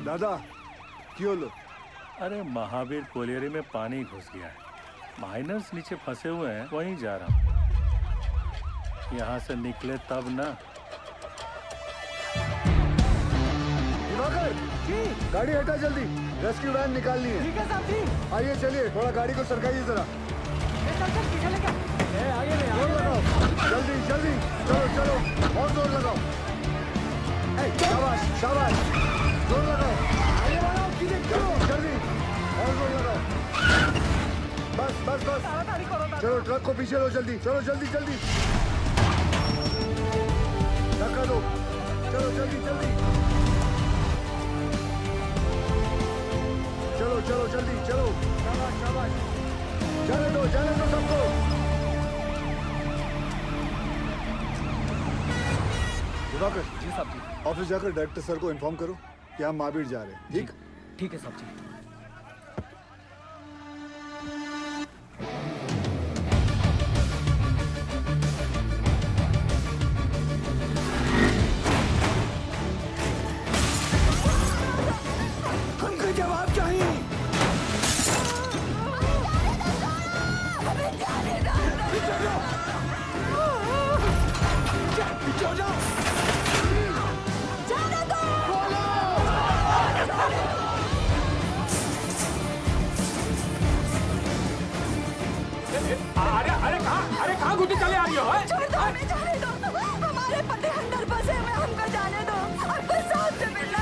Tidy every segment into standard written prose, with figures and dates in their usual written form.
दादा क्यों लो? अरे महावीर कोलियरी में पानी घुस गया है। माइनर्स नीचे फंसे हुए हैं, वहीं जा रहा हूँ। यहाँ से निकले तब ना। दिवाकर जी, गाड़ी हटा जल्दी, रेस्क्यू वैन निकालनी है। ठीक है साहब जी। आइए चलिए, थोड़ा गाड़ी को सरकाइए जरा। चल पीछे लेके आगे ले जोर लगाओ, जल्दी जल्दी, चलो चलो और जोर लगाओ। शाबाश शाबाश, जोर लगाओ, आगे बढ़ाओ, जल्दी जल्दी और जोर लगाओ। बस बस बस, ताड़ाताड़ी करो ना। चलो ट्रक को पीछे लो जल्दी, चलो जल्दी जल्दी, धक्का दो, चलो जल्दी जल्दी, चलो चलो जल्दी चलो, शाबाश शाबाश, जाने दो सबको। दिवाकर जी साहब जी। ऑफिस जाकर डायरेक्टर सर को इन्फॉर्म करो कि हम महावीर जा रहे हैं। ठीक? ठीक है साहब जी। हमको जवाब चाहिए। पीछे हो जाओ। अरे कहाँ घुटी चले आ रही हो? छोड़ दो, हमें जाने दो। हमारे पति अंदर फंसे हुए, हमको जाने दो। हमको साथ से मिलना।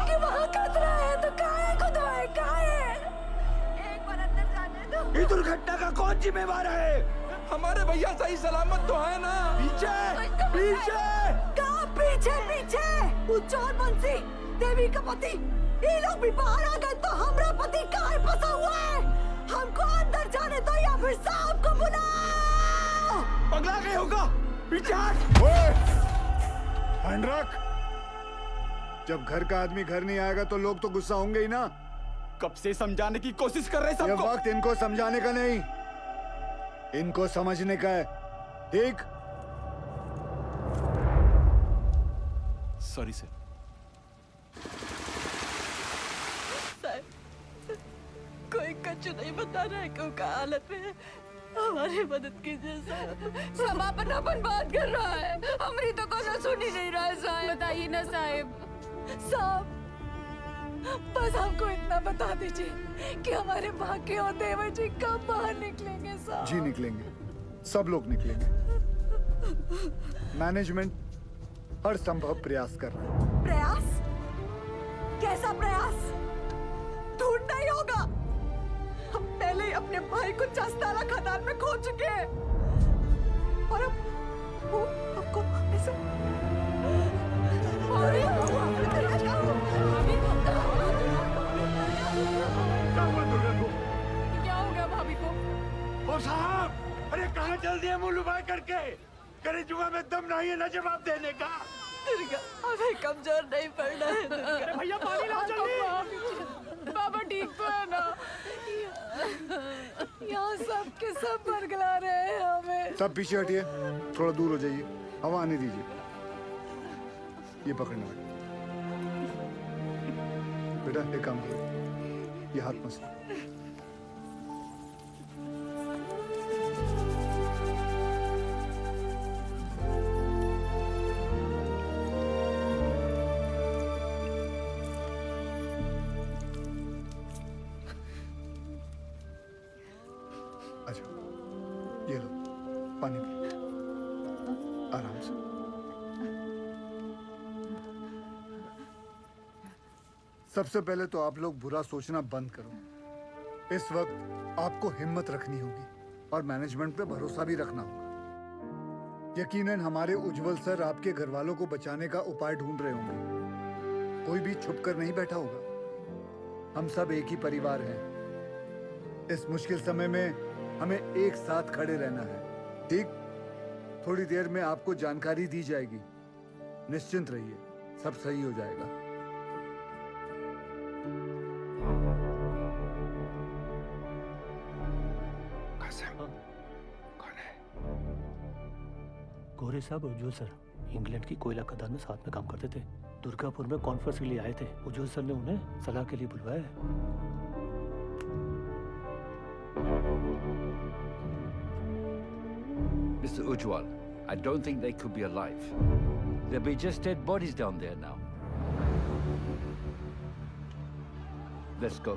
कि वहाँ खतरा है तो काहे को दवाई काहे? एक बार अंदर जाने दो। इस दुर्घटना का कौन जिम्मेवार है? हमारे भैया सही सलामत तो है ना? पीछे पीछे कहाँ पीछे पीछे? वो चोर बंसी देवी का पति, ये लोग भी बाहर आ गए तो हमारा पति काहे फंसा हुआ है? हमको अंदर जाने दो या फिर साहब को बुलाओ। पगला गए होगा। पीछे हट। हैंड रख। जब घर का आदमी घर नहीं आएगा तो लोग तो गुस्सा होंगे ही ना। कब से समझाने की कोशिश कर रहे ये सबको। वक्त इनको समझाने का नहीं, इनको समझने का है। ठीक? Sorry sir. कोई कच्चू नहीं बता रहा है क्यों का हालत में है। हमारी मदद कीजिए साहब। समापन बात कर रहा है, हमारी तो कोई सुन ही नहीं रहा है साहब। बताइए ना साहब। साहब बस हमको इतना बता दीजिए कि हमारे बाकी और देवर जी कब बाहर निकलेंगे साहब। जी निकलेंगे, सब लोग निकलेंगे। मैनेजमेंट हर संभव प्रयास कर रहा है। प्रयास? कैसा प्रयास? ढूंढना ही होगा। हम पहले ही अपने भाई को चस्तारा खदान में खो चुके हैं और अब वो हमको ऐसे क्या हो गया भाभी को? ओ साहब, अरे कहाँ चल दिए मुँह लुभाए करके? करे जुआ में दम नहीं है ना जवाब देने का। दुर्गा हमें कमजोर नहीं पड़ना है। अरे भैया पानी लाओ जल्दी। बाबा ठीक तो है ना? यहाँ सब के सब बरगला रहे हैं हमें। सब पीछे हटिए, थोड़ा दूर हो जाइए, हवा आने दीजिए। ये पकड़ना बेटा, एक काम करो, ये हाथ मसलो। अच्छा, ये लो पानी पी, आराम से। सबसे पहले तो आप लोग बुरा सोचना बंद करो। इस वक्त आपको हिम्मत रखनी होगी और मैनेजमेंट पे भरोसा भी रखना होगा। यकीनन हमारे उज्जवल सर आपके घर वालों को बचाने का उपाय ढूंढ रहे होंगे। कोई भी छुप कर नहीं बैठा होगा। हम सब एक ही परिवार हैं। इस मुश्किल समय में हमें एक साथ खड़े रहना है। ठीक? थोड़ी देर में आपको जानकारी दी जाएगी निश्चिंत रहिए, सब सही हो जाएगा। गोरे साहब उज्जवल सर इंग्लैंड की कोयला खदान में साथ में काम करते थे। दुर्गापुर में कॉन्फ्रेंस के लिए आए थे। उज्जवल सर ने उन्हें सलाह के लिए बुलवाया है। Mr. Ujwal, I don't think they could be alive. There'll be just dead bodies down there now. Let's go.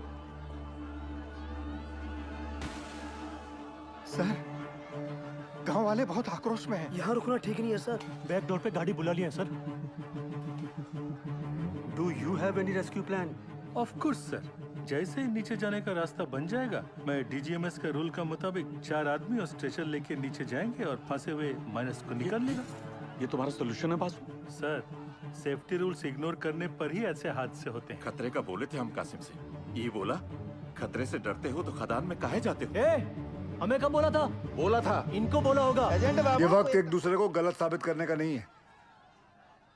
Sir, गांव वाले बहुत आक्रोश में हैं। यहाँ रुकना ठीक नहीं है सर। बैक डोर पे गाड़ी बुला लिया है sir. Do you have any rescue plan? Of course sir, जैसे ही नीचे जाने का रास्ता बन जाएगा, मैं डीजीएमएस के रूल का मुताबिक 4 आदमी और स्ट्रेचर लेके नीचे जाएंगे और फंसे हुए माइनस को निकाल लेगा। ये तुम्हारा सोल्यूशन है Basu? Sir, safety rules ignore करने पर ही ऐसे हादसे होते हैं। खतरे का बोले थे हम कासिम से, ये बोला खतरे से डरते हो तो खदान में काहे जाते हो? हमें कब बोला था? बोला था। इनको बोला होगा। ये वक्त एक दूसरे को गलत साबित करने का नहीं है,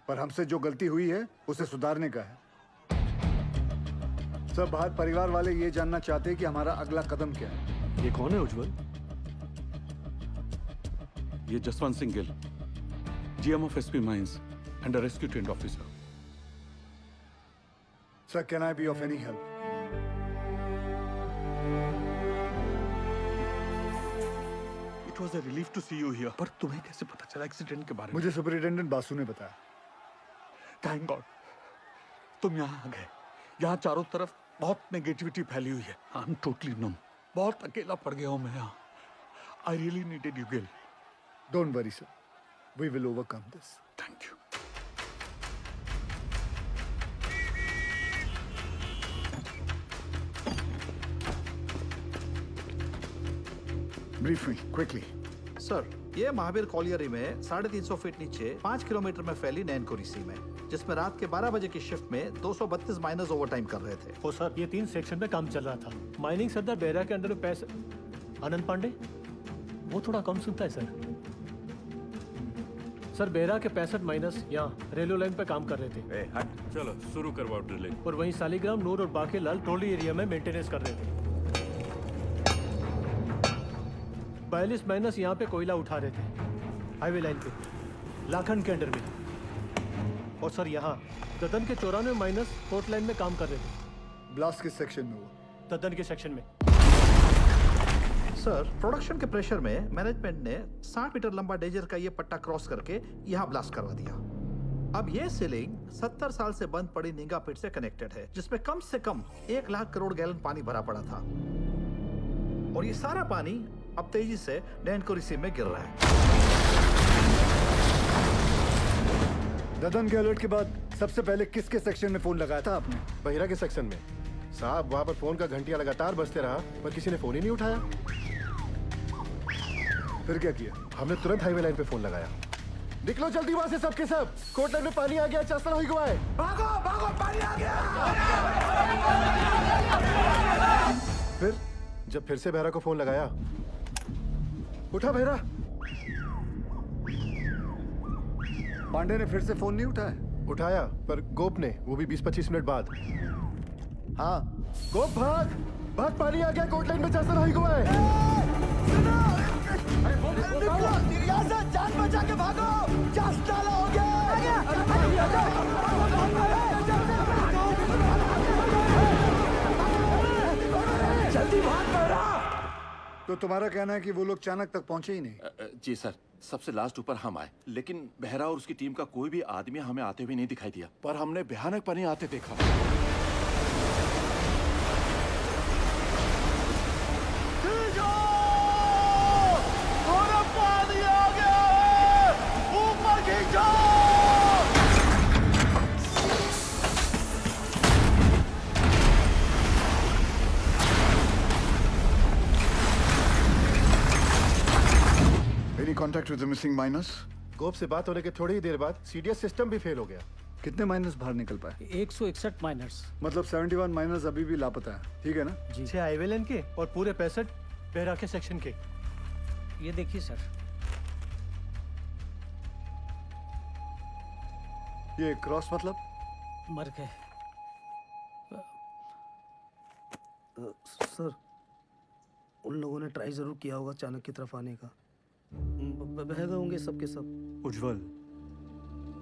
पर हमसे जो गलती हुई है उसे सुधारने का है। सब बाहर परिवार वाले ये जानना चाहते हैं कि हमारा अगला कदम क्या है। ये कौन है उज्जवल? ये Jaswant Singh Gill, GM of SP mines and a rescue trained officer. Sir, can I be of any help? It was a relief to see you here. पर तुम्हें कैसे पता चला एक्सीडेंट के बारे में? मुझे सुपरिटेंडेंट बासु ने बताया। थैंक गॉड तुम यहाँ आ गए। यहाँ चारों तरफ बहुत नेगेटिविटी फैली हुई है। I am totally numb. बहुत अकेला पड़ गया हूँ मैं यहाँ। I really needed you Gill. Don't worry sir, we will overcome this. Thank you. Brief me quickly. Sir, ये महावीर कॉलियरी में 350 फीट नीचे 5 किलोमीटर में फैली नैनकोरी सी में, जिसमें रात के 12 बजे की शिफ्ट में 232 माइनर्स ओवरटाइम कर रहे थे। ओ सर, ये 3 सेक्शन में काम चल रहा था। माइनिंग सरदार बेहरा के अंडर में पैसे आनंद पांडे, वो थोड़ा कम सुनता है सर। सर, बेहरा के 65 माइनस यहाँ रेलवे लाइन पे काम कर रहे थे। चलो शुरू करवाओ ड्रिलिंग। और वहीं सालीग्राम, नूर और बाकी लाल ट्रोली एरिया में मेंटेनेंस कर रहे थे। 42 माइनस यहाँ पे कोयला उठा रहे थे हाईवे लाइन पे, लाखन के अंडर में। और सर, यहाँ ददन के 94 माइनस फोर्थ लाइन में काम कर रहे थे। ब्लास्ट किस सेक्शन में हुआ? ददन के सेक्शन में। सर, प्रोडक्शन के प्रेशर में मैनेजमेंट ने 60 मीटर लंबा डेजर का ये पट्टा क्रॉस करके यहाँ ब्लास्ट करवा दिया। अब ये सीलिंग 70 साल से बंद पड़ी निंगा पिट से कनेक्टेड है, जिसमें कम से कम 1 लाख करोड़ गैलन पानी भरा पड़ा था। और ये सारा पानी अब तेजी से नैनकोरी सी में गिर रहा है। ददन के अलर्ट के बाद सबसे पहले किसके सेक्शन में फोन लगाया था आपने? बहिरा के सेक्शन में साहब। वहां पर फोन का घंटियां लगातार बजते रहा, पर किसी ने फोन ही नहीं उठाया। फिर क्या किया? हमने तुरंत हाईवे लाइन पे फोन लगाया। निकलो जल्दी वहां से सबके सब। कोट लाइन में पानी आ गया, चासल हो गया है। भागो भागो, पानी आ गया। जब फिर से बहरा को फोन लगाया, उठा बहरा। पांडे ने फिर से फोन नहीं उठाया? उठाया, पर गोप ने, वो भी 20-25 मिनट बाद। हाँ गोप, भाग भाग, पानी आ गया, कोट लाइन में चासल हो गया है। जान बचा के भागो, चासल हो गया। जल्दी भाग बहरा। तो तुम्हारा कहना है कि वो लोग चाणक तक पहुंचे ही नहीं? जी सर, सबसे लास्ट ऊपर हम आए, लेकिन बहरा और उसकी टीम का कोई भी आदमी हमें आते हुए नहीं दिखाई दिया, पर हमने भयानक पानी आते देखा। पानी आ गया, ऊपर खींचो। Any contact with the missing miners? गोप से बात होने के थोड़ी ही देर बाद सीडीएस सिस्टम भी फेल हो गया। कितने माइनर्स बाहर निकल पाए? 161 माइनर्स। मतलब 71 माइनर्स अभी भी लापता है, ठीक है ना? जी। 6 हाईवे लाइन के और पूरे 65 बेहरा के सेक्शन के। ये देखिए सर। ये क्रॉस मतलब? मर गए। सर, उन लोगों ने ट्राई जरूर किया होगा चाणक्य की तरफ आने का। बह गए होंगे सबके सब। उज्जवल,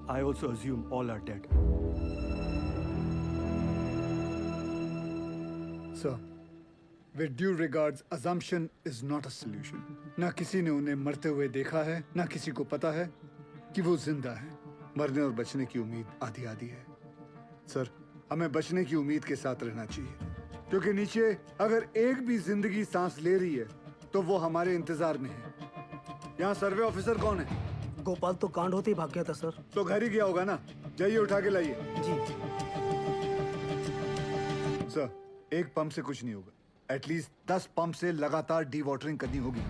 I also assume all are dead. Sir, with due regards, assumption is not a solution. ना किसी ने उन्हें मरते हुए देखा है, ना किसी को पता है कि वो जिंदा है। मरने और बचने की उम्मीद आधी आधी है। सर, हमें बचने की उम्मीद के साथ रहना चाहिए, क्योंकि नीचे अगर एक भी जिंदगी सांस ले रही है तो वो हमारे इंतजार में है। यहाँ सर्वे ऑफिसर कौन है? गोपाल तो कांड होते ही भाग गया था सर। तो घर ही गया होगा ना। जाइए उठा के लाइए। जी। सर, एक पंप से कुछ नहीं होगा। एटलीस्ट 10 पंप से लगातार डी वाटरिंग करनी होगी।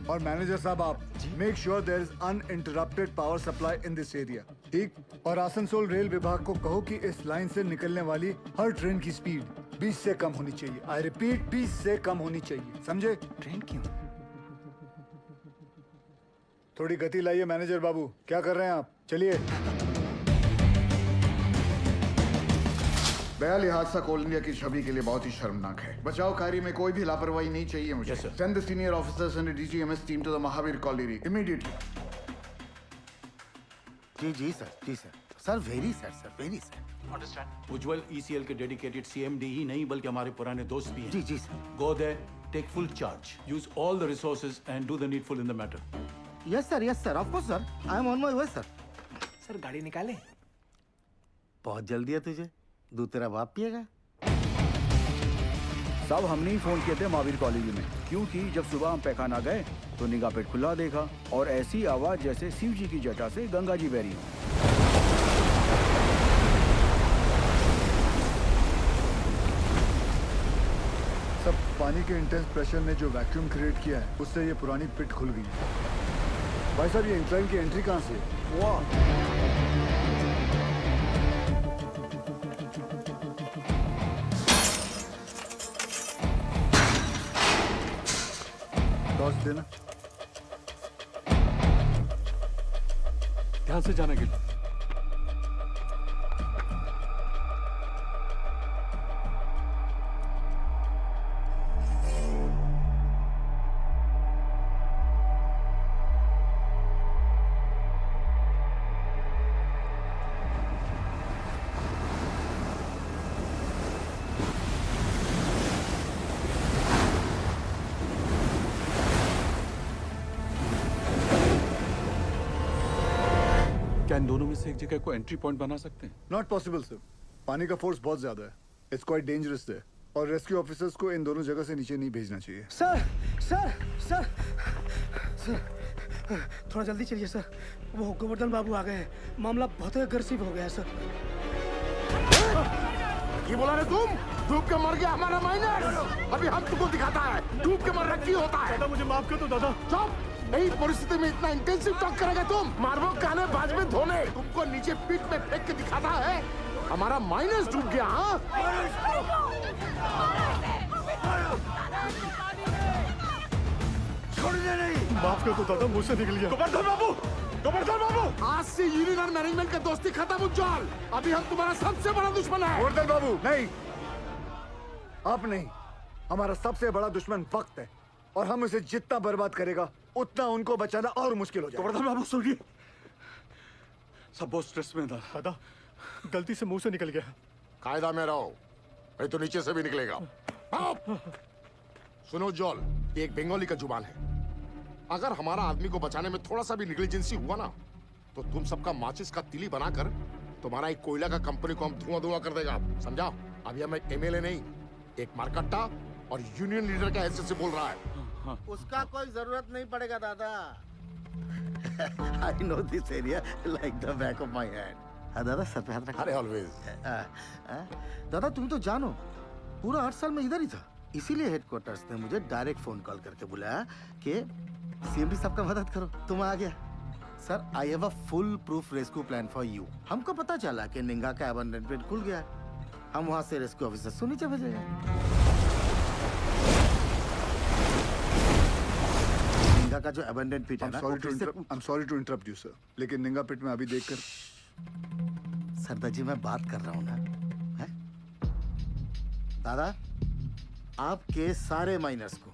और मैनेजर साहब, आप make sure there is uninterrupted power supply in this area. ठीक? और आसनसोल रेल विभाग को कहो कि इस लाइन से निकलने वाली हर ट्रेन की स्पीड 20 से कम होनी चाहिए। आई रिपीट, 20 से कम होनी चाहिए। समझे? ट्रेन क्यों? थोड़ी गति लाइए मैनेजर बाबू। क्या कर रहे हैं आप? चलिए। बयाली हादसा कोल इंडिया की छवि के लिए बहुत ही शर्मनाक है। बचाव कार्य में कोई भी लापरवाही नहीं चाहिए मुझे। Send the senior officers and DGMS team to the Mahavir colony immediately. जी सर, जी sir. Sir very sir. Understand. Ujjwal ECL के डेडिकेटेड सीएमडी ही नहीं बल्कि हमारे पुराने दोस्त भी हैं। जी sir. Go there, take full charge, use all the resources and do the needful in the matter. Yes sir, of course sir. I am on my way sir. Sir गाड़ी निकाले। बहुत जल्दी है तुझे। दूध तेरा बाप पिएगा। साहब, हमने ही फोन किए थे महावीर कॉलेज में, क्योंकि जब सुबह हम पैखाना गए तो निगाह पेट खुला देखा और ऐसी आवाज जैसे शिव जी की जटा से गंगा जी बह रही हो। सब पानी के इंटेंस प्रेशर ने जो वैक्यूम क्रिएट किया है, उससे ये पुरानी पिट खुल गई है। भाई साहब, ये इंक्लाइन की एंट्री कहाँ से है? वाह! टॉर्च देना। ध्यान से जाना गिल। क्या इन दोनों में से एक जगह को एंट्री पॉइंट बना सकते हैं? Not possible sir. पानी का फोर्स बहुत ज्यादा है। इट्स क्वाइट डेंजरस है और रेस्क्यू ऑफिसर्स को इन दोनों जगह से नीचे नहीं भेजना चाहिए। सर, थोड़ा जल्दी चलिए सर। वो गोवर्धन बाबू आ गए हैं। मामला बहुत अग्रेसिव हो गया है सर। ये बोला रे तुम? डूब के मर गया हमारा माइनर। अभी हम तुमको दिखाता है डूब के मरना क्यों होता है। दादा मुझे माफ कर दो दादा। चुप! नई परिस्थिति में इतना इंटेंसिव टॉक करेगा तुम? मारबो काने बाज में धोने। तुमको नीचे पीठ में फेंक के दिखाता है हमारा माइनस डूब गया। हाँ, छोड़ने नहीं। माफ कर दो दादा, मुझ से निकल गया। गोवर्धन बाबू, आज से यूनियन और मैनेजमेंट का दोस्ती खत्म उज्जवल। अभी हम तुम्हारा सबसे बड़ा दुश्मन है। गोवर्धन बाबू, नहीं, आप नहीं। हमारा सबसे बड़ा दुश्मन वक्त है और हम उसे जितना बर्बाद करेगा उतना उनको बचाना और मुश्किल हो जाएगा। गोवर्धन बाबू सुनिए, सब बहुत स्ट्रेस में था। दादा गलती से मुंह से निकल गया। कायदा में रहो, नहीं तो नीचे से भी निकलेगा। सुनो जॉल, ये एक बंगाली का जुबान है। अगर हमारा आदमी को बचाने में थोड़ा सा भी नेग्लिजेंसी हुआ ना, तो तुम सबका माचिस का तिली बनाकर तुम्हारा एक कोयला का कंपनी को हम धुआं कर देगा। समझा? अभी हम एक एमएलए नहीं, एक मारकट्टा और यूनियन लीडर के हैसियत से बोल रहा है। उसका कोई जरूरत नहीं पड़ेगा दादा। I know this area like the back of my hand. हाँ दादा, सर पे हाथ रख। अरे ऑलवेज। दादा तुम तो जानो, पूरा 8 साल में इधर ही था। इसीलिए हेडक्वार्टर्स ने मुझे डायरेक्ट फोन कॉल करके बुलाया कि सीएमडी साहब का मदद करो। तुम आ गया। Sir, I have a full proof rescue plan for you. हमको पता चला कि निंगा का अबंडनमेंट खुल गया। हम वहाँ से रेस्क्यू ऑफिसर को नीचे भेजेंगे। निंगा का जो अबंडन पिट है ना, I'm sorry to interrupt you, sir. लेकिन निंगा पिट में अभी देखकर सरदार जी मैं बात कर रहा हूं ना, है? दादा आपके सारे माइनर्स को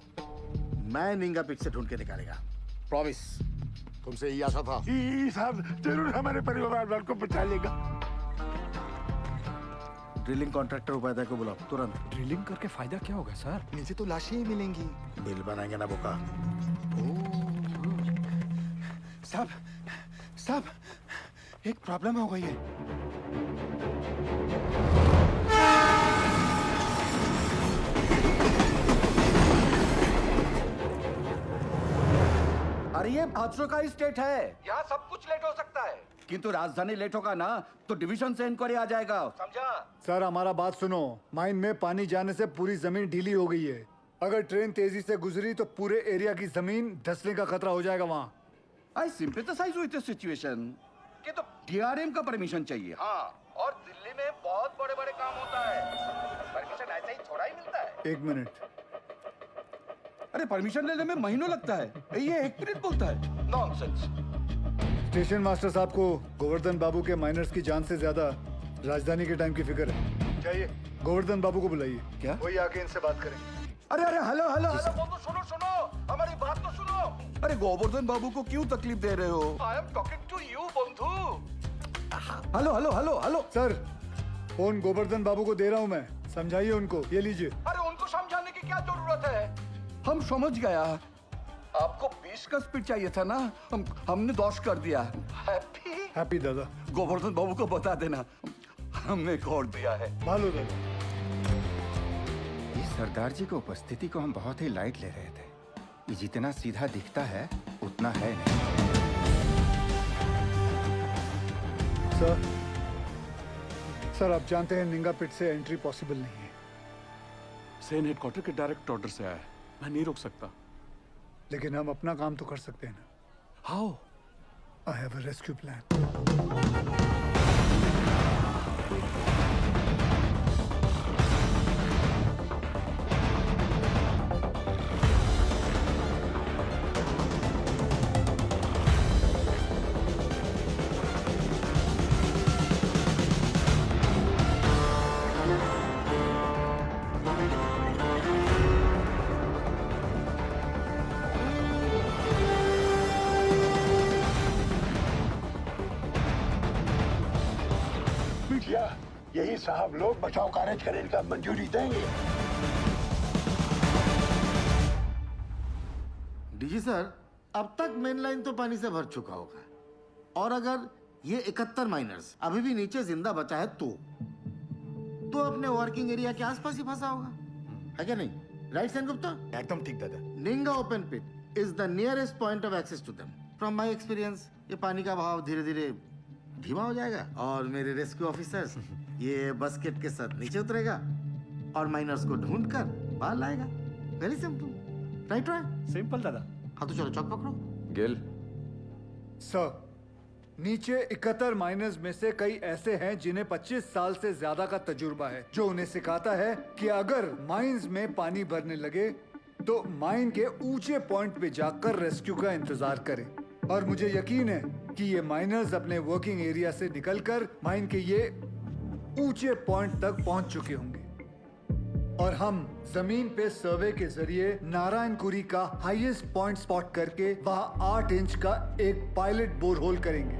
मैं निंगा पिट से ढूंढ के निकालेगा, प्रॉमिस। तुमसे यही आशा था। साहब जरूर हमारे परिवार वालों को बचा लेगा। ड्रिलिंग कॉन्ट्रैक्टर उपाध्याय को बुलाओ तुरंत। ड्रिलिंग करके फायदा क्या होगा सर? नीचे तो लाशें ही मिलेंगी। बिल बनाएंगे ना बोका। साहब एक प्रॉब्लम हो गई है। अरे ये हादसों का स्टेट है, यहाँ सब कुछ लेट हो सकता है। किंतु राजधानी लेट होगा ना तो डिवीजन से इंक्वायरी आ जाएगा, समझा? सर हमारा बात सुनो, माइन में पानी जाने से पूरी जमीन ढीली हो गई है। अगर ट्रेन तेजी से गुजरी तो पूरे एरिया की जमीन धंसने का खतरा हो जाएगा वहाँ। आई सिंपैथाइज विद द सिचुएशन कि तो डीआरएम का परमिशन चाहिए। हाँ, और दिल्ली में बहुत बड़े बड़े काम होता है, परमिशन ऐसे ही थोड़ा ही मिलता है। 1 मिनट। अरे परमिशन लेने में महीनों लगता है, ये 1 मिनट बोलता है, नॉनसेंस। स्टेशन मास्टर साहब को गोवर्धन बाबू के माइनर्स की जान से ज्यादा राजधानी के टाइम की फिक्र है। चाहिए गोवर्धन बाबू को बुलाइए। क्या? वही आके इनसे बात करें। अरे हेलो बोलो, सुनो हमारी बात तो सुनो। अरे गोवर्धन बाबू को क्यों तकलीफ दे रहे हो? I am talking to you बंधु। हेलो सर फोन गोवर्धन बाबू को दे रहा हूँ मैं, समझाइए उनको। ये लीजिए। अरे उनको समझाने की क्या जरूरत है, हम समझ गया। आपको 20 का स्पीड चाहिए था ना, हमने 10 कर दिया। हैप्पी दादा। गोवर्धन बाबू को बता देना हमने खोल दिया है। भालो दादा। इस सरदार जी की उपस्थिति को हम बहुत ही लाइट ले रहे थे। ये जितना सीधा दिखता है उतना है नहीं। सर आप जानते हैं निंगा पिट से एंट्री पॉसिबल नहीं है। सेन हेडक्वार्टर के डायरेक्ट ऑर्डर से आया है, मैं नहीं रोक सकता। लेकिन हम अपना काम तो कर सकते हैं ना। How? I have a rescue plan. यही साहब लोग बचाव कार्य करने का मंजूरी देंगे। डीजी सर अब तक मेन लाइन तो पानी से भर चुका होगा, और अगर ये 71 माइनर्स अभी भी नीचे जिंदा बचा है तो अपने वर्किंग एरिया के आसपास ही फंसा होगा, है क्या नहीं? राइट सेन गुप्ता? एकदम ठीक दादा। Ninga open pit is the nearest point of access to them. From my experience ये पानी का बहाव धीरे धीरे धीमा हो जाएगा और मेरे रेस्क्यू ऑफिसर्स ये बस्केट के साथ नीचे उतरेगा और माइनर्स को ढूंढकर बाहर लाएगा। Very simple, right? सिंपल दादा। हाँ तो चलो चौक पकड़ो। गिल सर नीचे 71 माइनर्स में से कई ऐसे हैं जिन्हें 25 साल से ज्यादा का तजुर्बा है, जो उन्हें सिखाता है कि अगर माइंस में पानी भरने लगे तो माइन के ऊंचे पॉइंट पे जाकर रेस्क्यू का इंतजार करें। और मुझे यकीन है कि ये माइनर्स अपने वर्किंग एरिया से निकलकर माइन के ये ऊंचे पॉइंट तक पहुंच चुके होंगे और हम जमीन पे सर्वे के जरिए नारायणकुरी का हाईएस्ट पॉइंट स्पॉट करके वहां 8 इंच का एक पायलट बोरहोल करेंगे।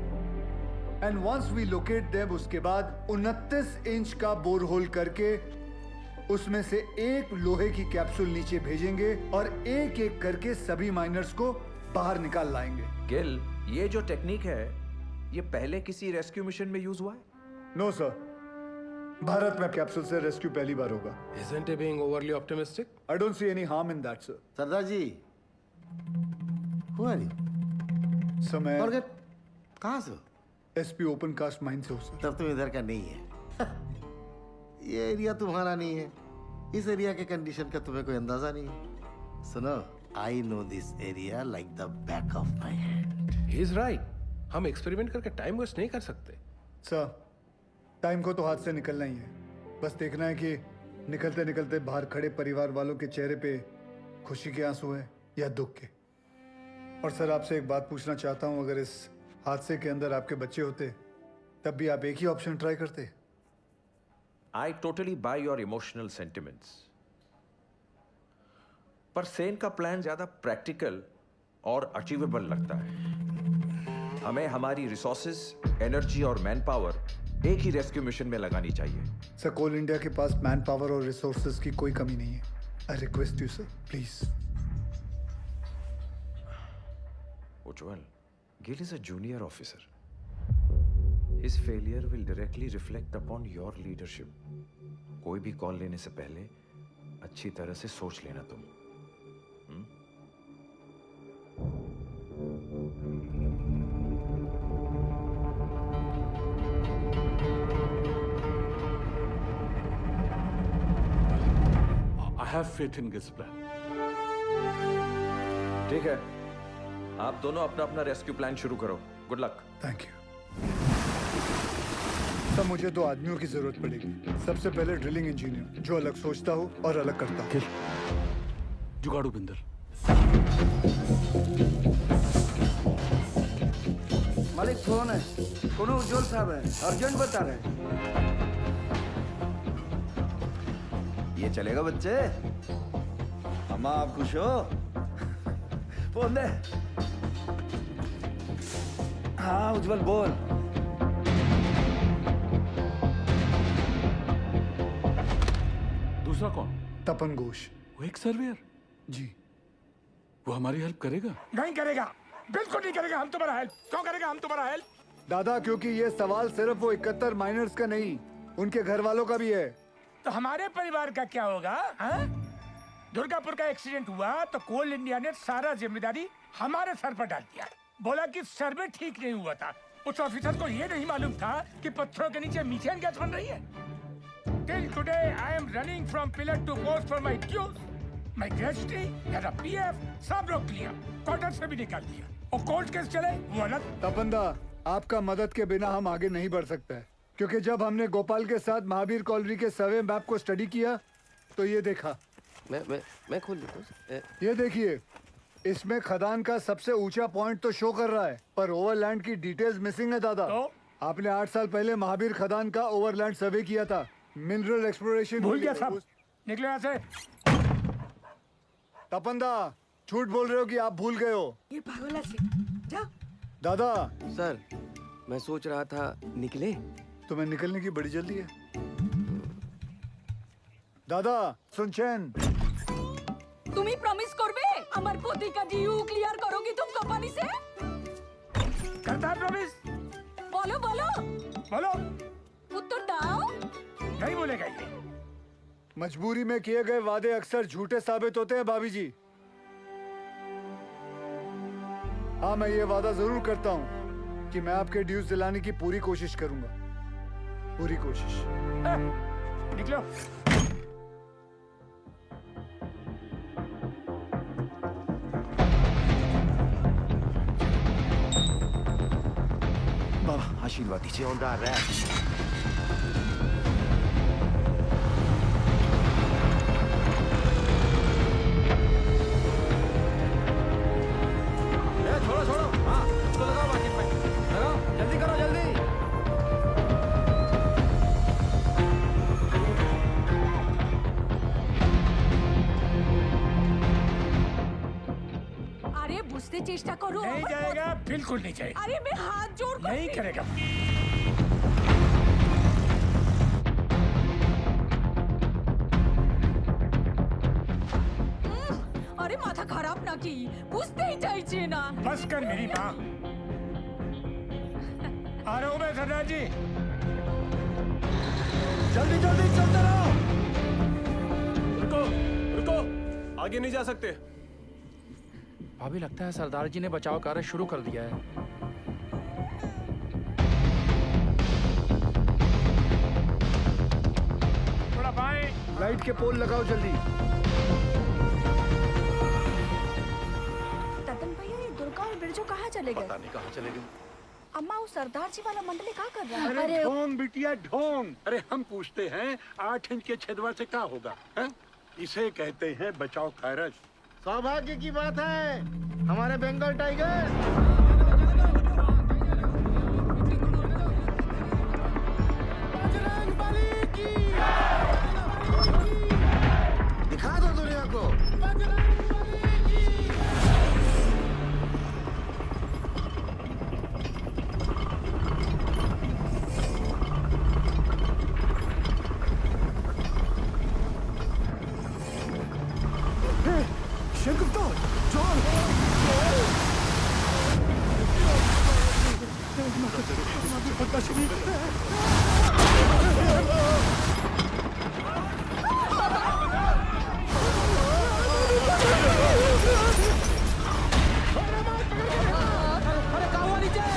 And once we locate them, उसके बाद 29 इंच का बोरहोल करके उसमें से एक लोहे की कैप्सूल नीचे भेजेंगे और एक एक करके सभी माइनर्स को बाहर निकाल लाएंगे। गिल, ये जो टेक्निक है ये पहले किसी रेस्क्यू मिशन में यूज हुआ है? नो सर, भारत में कैप्सूल से रेस्क्यू पहली बार होगा। Isn't he being overly optimistic? I don't see any harm in that, sir. Sardar ji, who are you? Sir मैं Forget, कहाँ से हो? एसपी ओपन कास्ट माइन से हूँ सर। तब तुम इधर का नहीं है। ये एरिया तुम्हारा नहीं है, इस एरिया के कंडीशन का तुम्हें कोई अंदाजा नहीं है। सुनो, I know this area like the back of my hand. He is right. हम एक्सपेरिमेंट करके टाइम वेस्ट नहीं कर सकते। सर टाइम को तो हाथ से निकलना ही है, बस देखना है कि निकलते निकलते बाहर खड़े परिवार वालों के चेहरे पे खुशी के आंसू है या दुख के। और सर आपसे एक बात पूछना चाहता हूँ, अगर इस हादसे के अंदर आपके बच्चे होते तब भी आप एक ही ऑप्शन ट्राई करते। I totally buy your emotional sentiments. पर सेन का प्लान ज्यादा प्रैक्टिकल और अचीवेबल लगता है। हमें हमारी रिसोर्सेज, एनर्जी और मैन पावर एक ही रेस्क्यू मिशन में लगानी चाहिए। सर, कोल इंडिया के पास मैन पावर और रिसोर्सेज की कोई कमी नहीं है। I request you sir, please. Ujjwal, Gill is a junior officer. His failure will directly reflect upon your leadership. कोई भी कॉल लेने से पहले अच्छी तरह से सोच लेना तुम। I have faith in Gil's plan. ठीक है, आप दोनों अपना अपना रेस्क्यू प्लान शुरू करो। Good luck. Thank you. सब मुझे 2 आदमियों की जरूरत पड़ेगी। सबसे पहले ड्रिलिंग इंजीनियर, जो अलग सोचता हो और अलग करता हो। जुगाड़ू बिंदर। मालिक फोन है, कोनो उज्जवल साहब है, अर्जेंट बता रहे हैं। ये चलेगा बच्चे? अम्मा आप खुश हो? फोन दे। हाँ उज्जवल बोल। दूसरा कौन? तपन घोष। वो एक सर्वेयर। जी। वो हमारी हेल्प करेगा? नहीं करेगा, बिल्कुल नहीं करेगा। हम तुम्हारा हेल्प क्यों करेगा? हम तुम्हारा हेल्प दादा, क्योंकि ये सवाल सिर्फ वो 71 माइनर्स का नहीं, उनके घर वालों का भी है। तो हमारे परिवार का क्या होगा? दुर्गापुर का एक्सीडेंट हुआ तो कोल इंडिया ने सारा जिम्मेदारी हमारे सर पर डाल दिया। बोला कि सर्वे ठीक नहीं हुआ था। उस ऑफिसर को ये नहीं मालूम था कि पत्थरों के नीचे मीथेन गैस बन रही है। Till today I am running from pillar to post for my dues. My gratuity, मेरा PF सब रोक लिया, क्वार्टर से भी निकाल दिया। और कोर्ट केस चले वो अलग। तपंदा, आपका मदद के बिना हम आगे नहीं बढ़ सकते हैं, क्योंकि जब हमने गोपाल के साथ महावीर कॉलोनी के सर्वे मैप को स्टडी किया तो ये देखा। मैं खोल देता हूँ। ये देखिए, इसमें खदान का सबसे ऊंचा पॉइंट तो शो कर रहा है, पर ओवरलैंड की डिटेल्स मिसिंग है दादा। तो? आपने 8 साल पहले महावीर खदान का ओवरलैंड सर्वे किया था। मिनरल एक्सप्लोरेशन भूल गया सब। निकलो यहाँ से। तपंदा, झूठ बोल रहे हो कि आप भूल गए हो? ये पागल से जा। दादा सर, मैं सोच रहा था निकले। तुम्हें निकलने की बड़ी जल्दी है दादा। सुनचैन, তুমি প্রমিস করবে আমার প্রতিকা ডিউ ক্লিয়ার করো কি तुम कंपनी से? करता प्रॉमिस। बोलो बोलो बोलो। उत्तर दाओ। नहीं बोलेगा ये। मजबूरी में किए गए वादे अक्सर झूठे साबित होते हैं भाभी जी। हाँ, मैं ये वादा जरूर करता हूँ कि मैं आपके ड्यूज दिलाने की पूरी कोशिश करूंगा। पूरी कोशिश। निकलो। बाबा आशीर्वाद दीजिए। छोड़ो छोड़ो, हाँ इसको लगाओ बाकी पे। लगाओ, जल्दी करो जल्दी। अरे बुझते चेष्टा करो। नहीं जाएगा, बिल्कुल नहीं जाएगा। अरे मैं हाथ जोड़ कर नहीं करेगा। अरे माथा खराब ना की, बुझते ही चाहिए ना। बस कर मेरी माँ। आ रहा हूँ मैं सरदार जी। जल्दी जल्दी चलते रहो। रुको रुको, आगे नहीं जा सकते। अभी लगता है सरदार जी ने बचाव कार्य शुरू कर दिया है। थोड़ा बाएं। लाइट के पोल लगाओ जल्दी। ततन भैया, ये दुर्गा और बिरजू कहाँ चले गए? पता नहीं कहाँ चले गए। अम्मा, वो सरदार जी वाला मंडली क्या कर रहा है? अरे ढोंग बिटिया ढोंग। अरे हम पूछते हैं 8 इंच के छेदवा से क्या होगा? है? इसे कहते हैं बचाव कार्य। सौभाग्य की बात है, हमारे बंगाल टाइगर। Shankar, John! अरे कहाँ हुआ नीचे?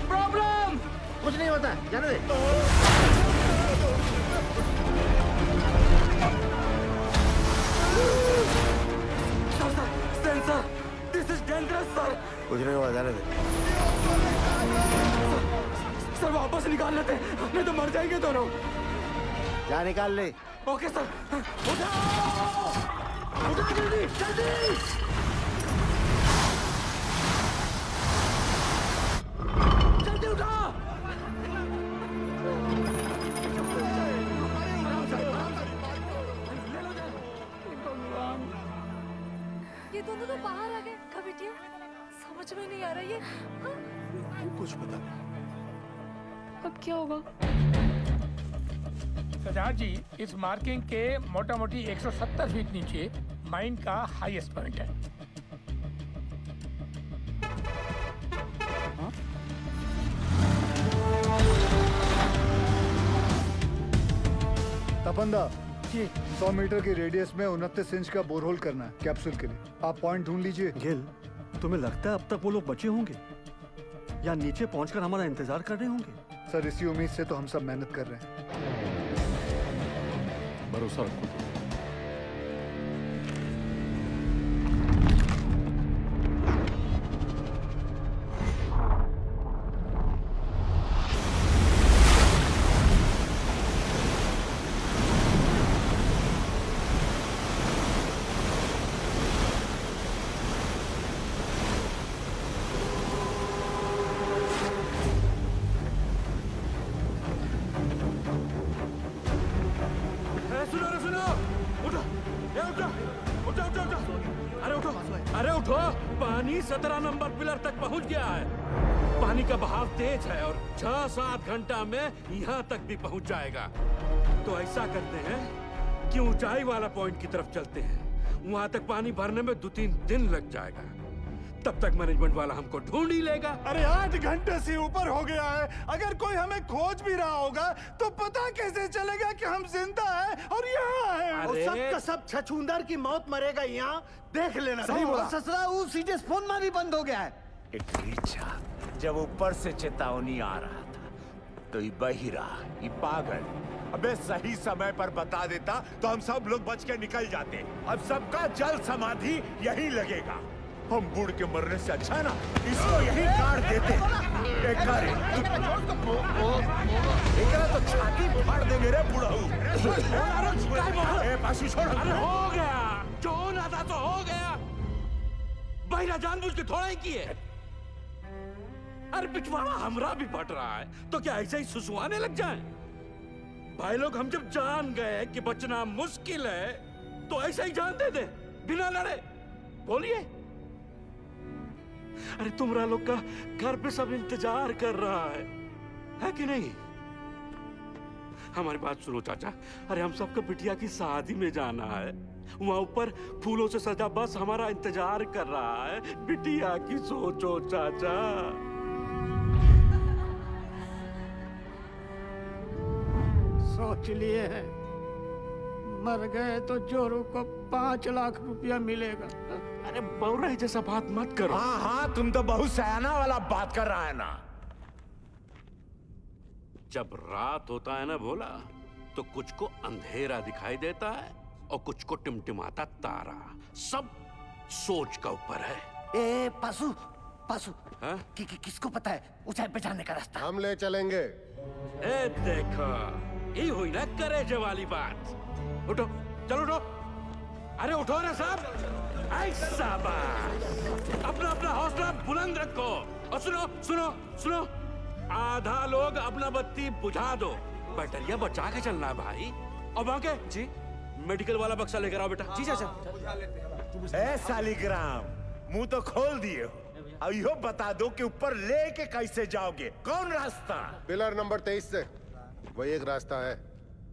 प्रॉब्लम कुछ नहीं होता, जाने दे। Sensor, this is dangerous, sir. कुछ नहीं हुआ, जाने दे। सर वापस निकाल लेते, नहीं तो मर जाएंगे दोनों। जा निकाल ले। Okay sir. उठाओ! उठाओ जल्दी, जल्दी! जल्दी उठाओ! ये दोनों तो बाहर आ गए। कब बिटिया? समझ में नहीं आ रहा ये। कुछ पता नहीं। अब क्या होगा? सरदार जी, इस मार्किंग के मोटा मोटी 170 फीट नीचे माइन का हाईएस्ट पॉइंट है। तपंदा जी 100 मीटर की रेडियस में 29 इंच का बोरहोल करना है कैप्सूल के लिए। आप पॉइंट ढूंढ लीजिए। गिल, तुम्हें लगता है अब तक वो लोग बचे होंगे या नीचे पहुंचकर हमारा इंतजार कर रहे होंगे? सर इसी उम्मीद से तो हम सब मेहनत कर रहे हैं। भरोसा रखो। अरे उठो, पानी 17 नंबर पिलर तक पहुंच गया है। पानी का बहाव तेज है और 6-7 घंटा में यहाँ तक भी पहुंच जाएगा। तो ऐसा करते हैं कि ऊंचाई वाला पॉइंट की तरफ चलते हैं। वहां तक पानी भरने में 2-3 दिन लग जाएगा। तब तक मैनेजमेंट वाला हमको ढूंढ ही लेगा। अरे 8 घंटे से ऊपर हो गया है। अगर कोई हमें खोज भी रहा होगा तो पता कैसे चलेगा कि हम जिंदा हैं और यहाँ हैं? और सब का सब छछूंदर की मौत मरेगा यहाँ, देख लेना। सही बोला। ससुरा वो सीधे फोन में भी बंद हो गया है। अच्छा, जब ऊपर से चेतावनी आ रहा था तो ये बहिरा, ये पागल अबे सही समय पर बता देता तो हम सब लोग बच के निकल जाते। अब सबका जल समाधि यहीं लगेगा। हम बूढ़ के मरने से अच्छा ना इसको यहीं काट देते। एकरा तो छाती फाड़ देंगे रे बुढ़ाऊ। पासी छोड़। अरे हो गया, जो होना था तो हो गया। बहिरा जानबूझ के थोड़ा ही किए। अरे पिछवाड़ा हमरा भी फट रहा है तो क्या ऐसे ही सुसुआने लग जाएं? भाई लोग, हम जब जान गए कि बचना मुश्किल है तो ऐसे ही जान दे दे बिना लड़े। बोलिए। अरे तुमरा लोग का घर पे सब इंतजार कर रहा है कि नहीं? हमारी बात सुनो चाचा। अरे हम सबको बिटिया की शादी में जाना है। वहां ऊपर फूलों से सजा बस हमारा इंतजार कर रहा है। बिटिया की सोचो चाचा। सोच लिए हैं, मर गए तो जोरू को 5 लाख रुपया मिलेगा। अरे बौराई जैसा बात मत करो। हाँ हाँ, तुम तो बहुत सयाना वाला बात कर रहा है ना। जब रात होता है ना भोला, तो कुछ को अंधेरा दिखाई देता है और कुछ को टिमटिमाता तारा। सब सोच का ऊपर है। ए पासू, पासू हाँ? किसको पता है ऊंचाई पे जाने का रास्ता? हम ले चलेंगे। ए देखो, ये हुई ना करेजे वाली बात। उठो, चलो उठो। अरे उठो ना साहब। ऐसा बात। अपना अपना हौसला बुलंद रखो। और सुनो सुनो सुनो, आधा लोग अपना बत्ती बुझा दो। बैटरिया बचा के चलना है भाई। और बाकी जी मेडिकल वाला बक्सा लेकर आओ बेटा। जी चाचा। ए सालिग्राम, मुंह तो खोल दिए हो। अब यो बता दो कि ऊपर लेके कैसे जाओगे, कौन रास्ता? पिलर नंबर 23 से वही एक रास्ता है,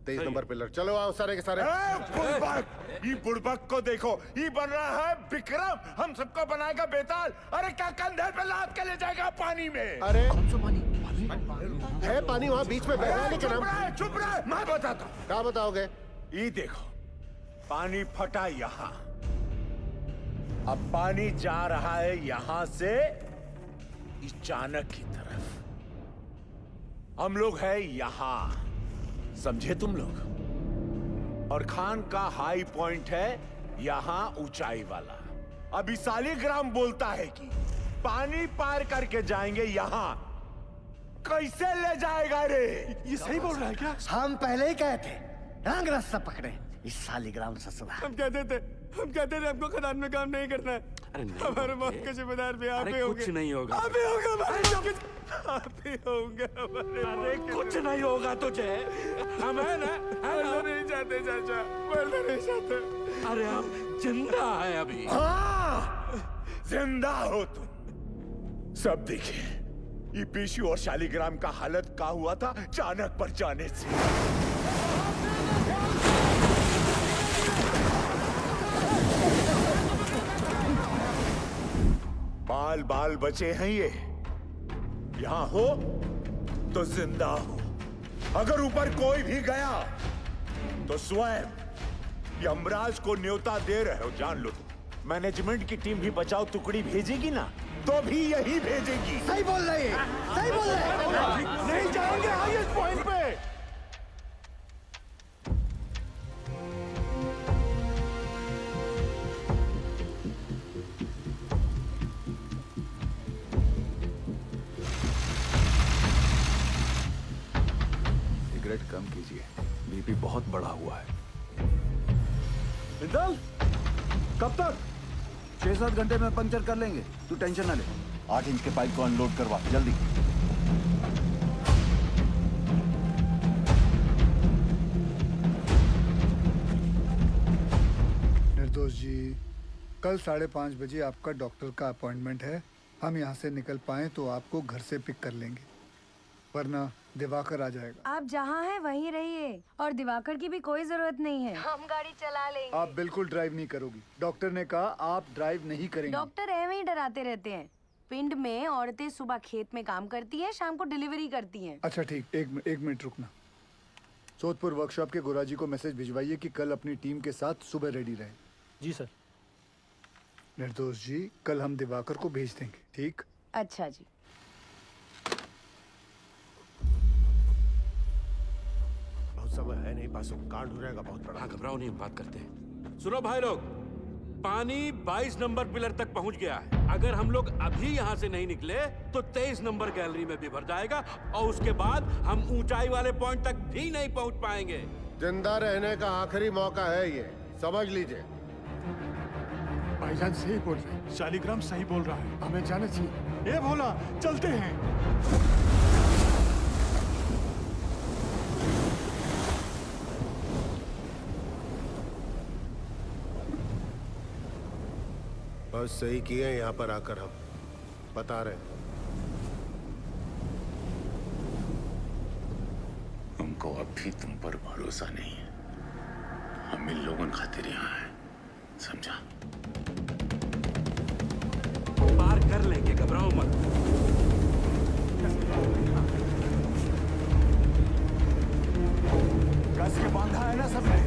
23 नंबर पिलर। चलो आओ सारे के सारे। बुड़बक, ये बुड़बक को देखो, ये बन रहा है विक्रम, हम सबको बनाएगा बेताल। अरे क्या कंधे पे लाद के ले जाएगा पानी में? अरे है पानी वहाँ बीच में बह रहा है, लेकिन हम चुप रहे, मैं बताता हूँ। क्या बताओगे? ये देखो, पानी फटा यहाँ, अब पानी जा रहा है यहाँ से इस चाणक की तरफ। हम लोग है यहाँ, समझे तुम लोग? और खान का हाई पॉइंट है यहाँ ऊंचाई वाला। अभी सालिग्राम बोलता है कि पानी पार करके जाएंगे यहाँ, कैसे ले जाएगा रे? ये सही बोल रहा है क्या? हम पहले ही कहे थे रंग रास्ता पकड़े इस सालिग्राम ससुरा। हम कहते थे हमको खदान में काम नहीं करना है। अरे हमारे मौत के जिम्मेदार भी आप ही होंगे। कुछ नहीं होगा, आप ही होगा, आप ही होंगे। अरे कुछ नहीं होगा तुझे, हम है ना, मरना नहीं चाहते चाचा, मरना नहीं चाहते। अरे हम जिंदा है अभी। हाँ, जिंदा हो तुम। सब देखिए, ये पेशू और शालिग्राम का हालत क्या हुआ था चाणक पर जाने से। बाल बाल बचे हैं ये, यहां हो तो जिंदा हो। अगर ऊपर कोई भी गया तो स्वयं यमराज को न्योता दे रहे हो, जान लो। मैनेजमेंट की टीम भी बचाओ टुकड़ी भेजेगी ना, तो भी यही भेजेगी। सही बोल रहे हैं, सही बोल रहे हैं। नहीं जाएंगे हाईएस्ट पॉइंट पे। सिगरेट कम कीजिए, बीपी बहुत बढ़ा हुआ है। बिंदल, कब तक? 6-7 घंटे में पंक्चर कर लेंगे, तू टेंशन ना ले। 8 इंच के पाइप को अनलोड करवा जल्दी। निर्दोष जी, कल 5:30 बजे आपका डॉक्टर का अपॉइंटमेंट है। हम यहाँ से निकल पाए तो आपको घर से पिक कर लेंगे, वरना दिवाकर आ जाएगा। आप जहाँ हैं वहीं रहिए, और दिवाकर की भी कोई जरूरत नहीं है, हम गाड़ी चला लेंगे। आप बिल्कुल ड्राइव नहीं करोगी, डॉक्टर ने कहा आप ड्राइव नहीं करेंगे। डॉक्टर ऐਵੇਂ ही डराते रहते हैं। पिंड में औरतें सुबह खेत में काम करती हैं, शाम को डिलीवरी करती हैं। अच्छा ठीक, एक मिनट रुकना। सोदपुर वर्कशॉप के गोराजी को मैसेज भिजवाइए कि कल अपनी टीम के साथ सुबह रेडी रहे। जी सर। निर्दोष जी, कल हम दिवाकर को भेज देंगे, ठीक? अच्छा जी। बहुत समय है नहीं, पासों कांड हो जाएगा बहुत बड़ा। घबराओ नहीं, हम बात करते हैं। सुनो भाई लोग, पानी 22 नंबर पिलर तक पहुंच गया है। अगर हम लोग अभी यहाँ से नहीं निकले तो 23 नंबर गैलरी में भी भर जाएगा, और उसके बाद हम ऊंचाई वाले पॉइंट तक भी नहीं पहुंच पाएंगे। जिंदा रहने का आखिरी मौका है ये, समझ लीजिए। भाईजान सही बोल रहे हैं, शालिग्राम सही बोल रहा है, हमें जाना चाहिए। ये भोला, चलते हैं। बस सही किए यहाँ पर आकर, हम बता रहे। हमको अब भी तुम पर भरोसा नहीं है। हम इन लोगों खातिर यहाँ हैं, समझा? पार कर लेंगे, घबराओ मत। कस के बांधा है ना सबने?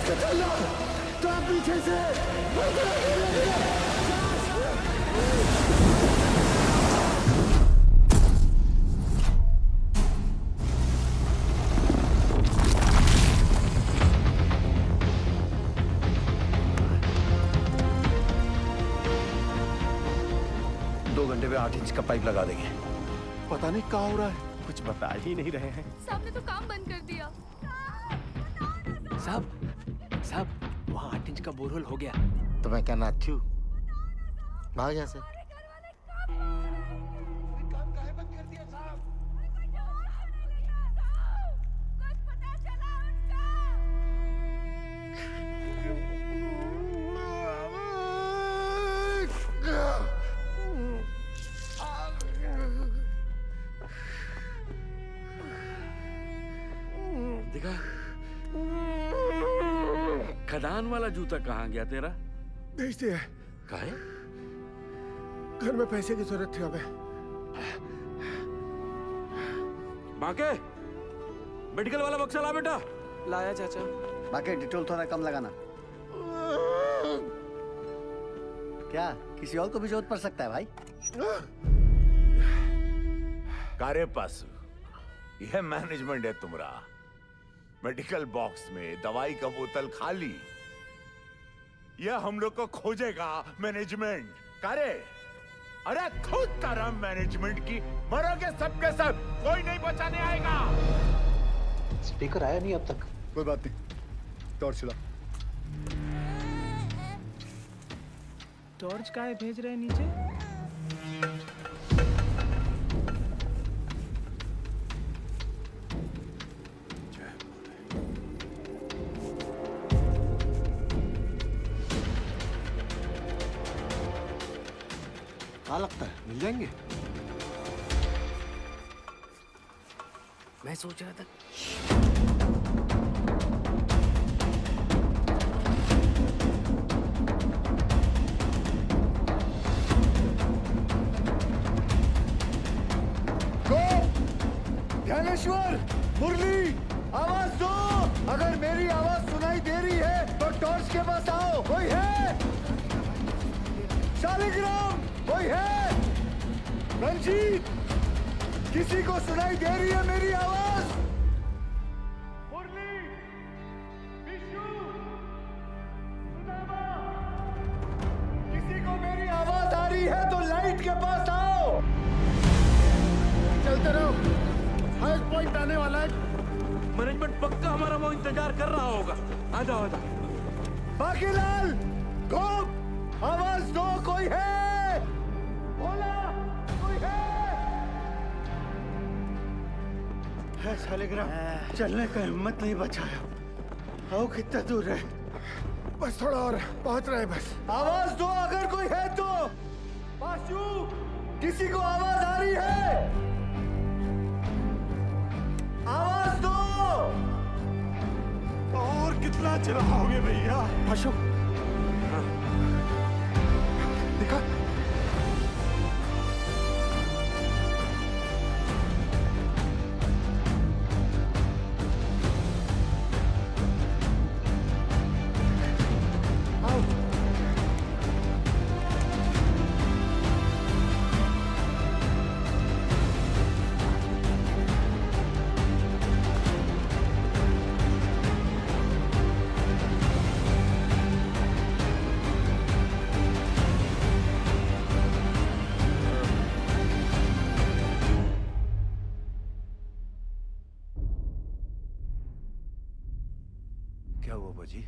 तो आप पीछे से घंटे में 8 इंच का पाइप लगा देंगे। पता नहीं क्या हो रहा है, कुछ बता ही नहीं रहे हैं। साहब ने तो काम बंद कर दिया। साहब वहाँ 8 इंच का बोरहोल हो गया। तो मैं क्या नाथ हूँ? भाग यहाँ से। देखा खदान वाला जूता कहाँ गया तेरा? भेज दिया। काहे? घर में पैसे की जरूरत थी हमें। बाके मेडिकल वाला बक्सा ला बेटा। लाया चाचा। बाकी डिटेल थोड़ा कम लगाना। क्या किसी और को भी जरूरत पड़ सकता है भाई? कारे पास यह मैनेजमेंट है तुम्हारा। मेडिकल बॉक्स में दवाई का बोतल खाली। यह हम लोग को खोजेगा मैनेजमेंट। कारे अरे खुद तरह मैनेजमेंट की मरोगे सबके सब, कोई नहीं बचाने आएगा। स्पीकर आया नहीं अब तक। कोई बात नहीं, टॉर्च चला। टॉर्च काहे भेज रहे हैं नीचे? क्या लगता है मिल जाएंगे? मैं सोच रहा था ध्यानेश्वर, मुरली, आवाज दो। अगर मेरी आवाज सुनाई दे रही है तो टॉर्च के पास आओ। कोई है? शालिग्राम, कोई है? रंजीत, किसी को सुनाई दे रही है मेरी आवाज? मुरली, विष्णु, सुदामा, किसी को मेरी आवाज आ रही है तो लाइट के पास आओ। चलते रहो, हाईएस्ट पॉइंट आने वाला है। मैनेजमेंट पक्का हमारा वो इंतजार कर रहा होगा। आ जाओ आ जाओ। बाकीलाल, गोप, आवाज दो। कोई है? बोला, कोई है? शालिग्राम, चलने का हिम्मत नहीं बचाया। आओ, कितना दूर है? बस थोड़ा और, पहुंच रहे बस। आवाज दो अगर कोई है तो। पाशु, किसी को आवाज आ रही है? आवाज दो। और कितना चलाओगे भैया? पाशु, देखा? क्या हुआ बाजी?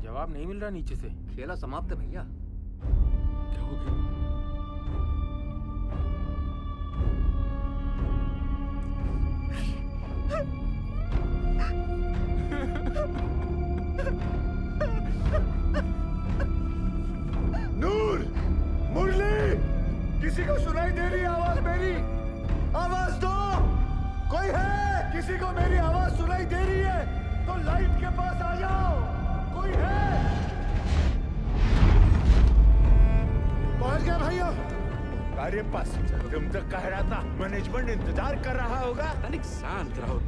जवाब नहीं मिल रहा नीचे से। खेला समाप्त है भैया। क्या हो गया? नूर, मुरली, किसी को सुनाई दे रही आवाज मेरी? आवाज दो। कोई है? किसी को मेरी आवाज सुनाई दे रही है तो लाइट के पास आ जाओ। कोई है? पहुंच गया भैया। कारे पास तुम तो कह रहा था मैनेजमेंट इंतजार कर रहा होगा। तनिक शांत रहो।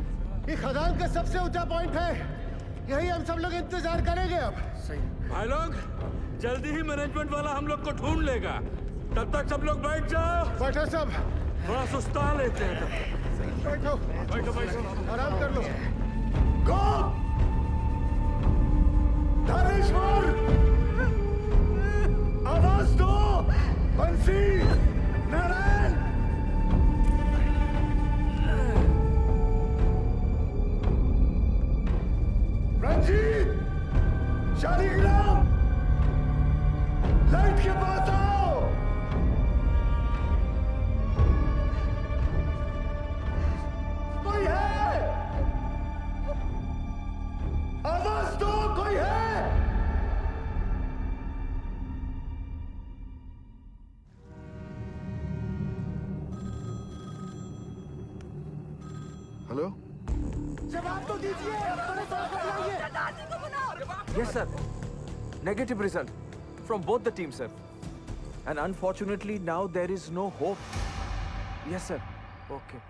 ये खदान का सबसे ऊंचा पॉइंट है। यही हम सब लोग इंतजार करेंगे अब। भाई लोग जल्दी ही मैनेजमेंट वाला हम लोग को ढूंढ लेगा, तब तक सब लोग बैठ जाओ। बैठो सब, थोड़ा सुस्ता लेते हैं। बैठो बैठो बैठो, आराम कर लो। गो धनेश्वर, आवाज दो। बंसी, नारायण, रंजीत, शालिग्राम, लाइट के पास आओ। कोई है? आवाज दो, कोई है? हेलो, जवाब तो दीजिए, बड़े सर बताइए। Yes, sir. Negative result from both the teams, sir. And unfortunately, now there is no hope. Yes, sir. Okay.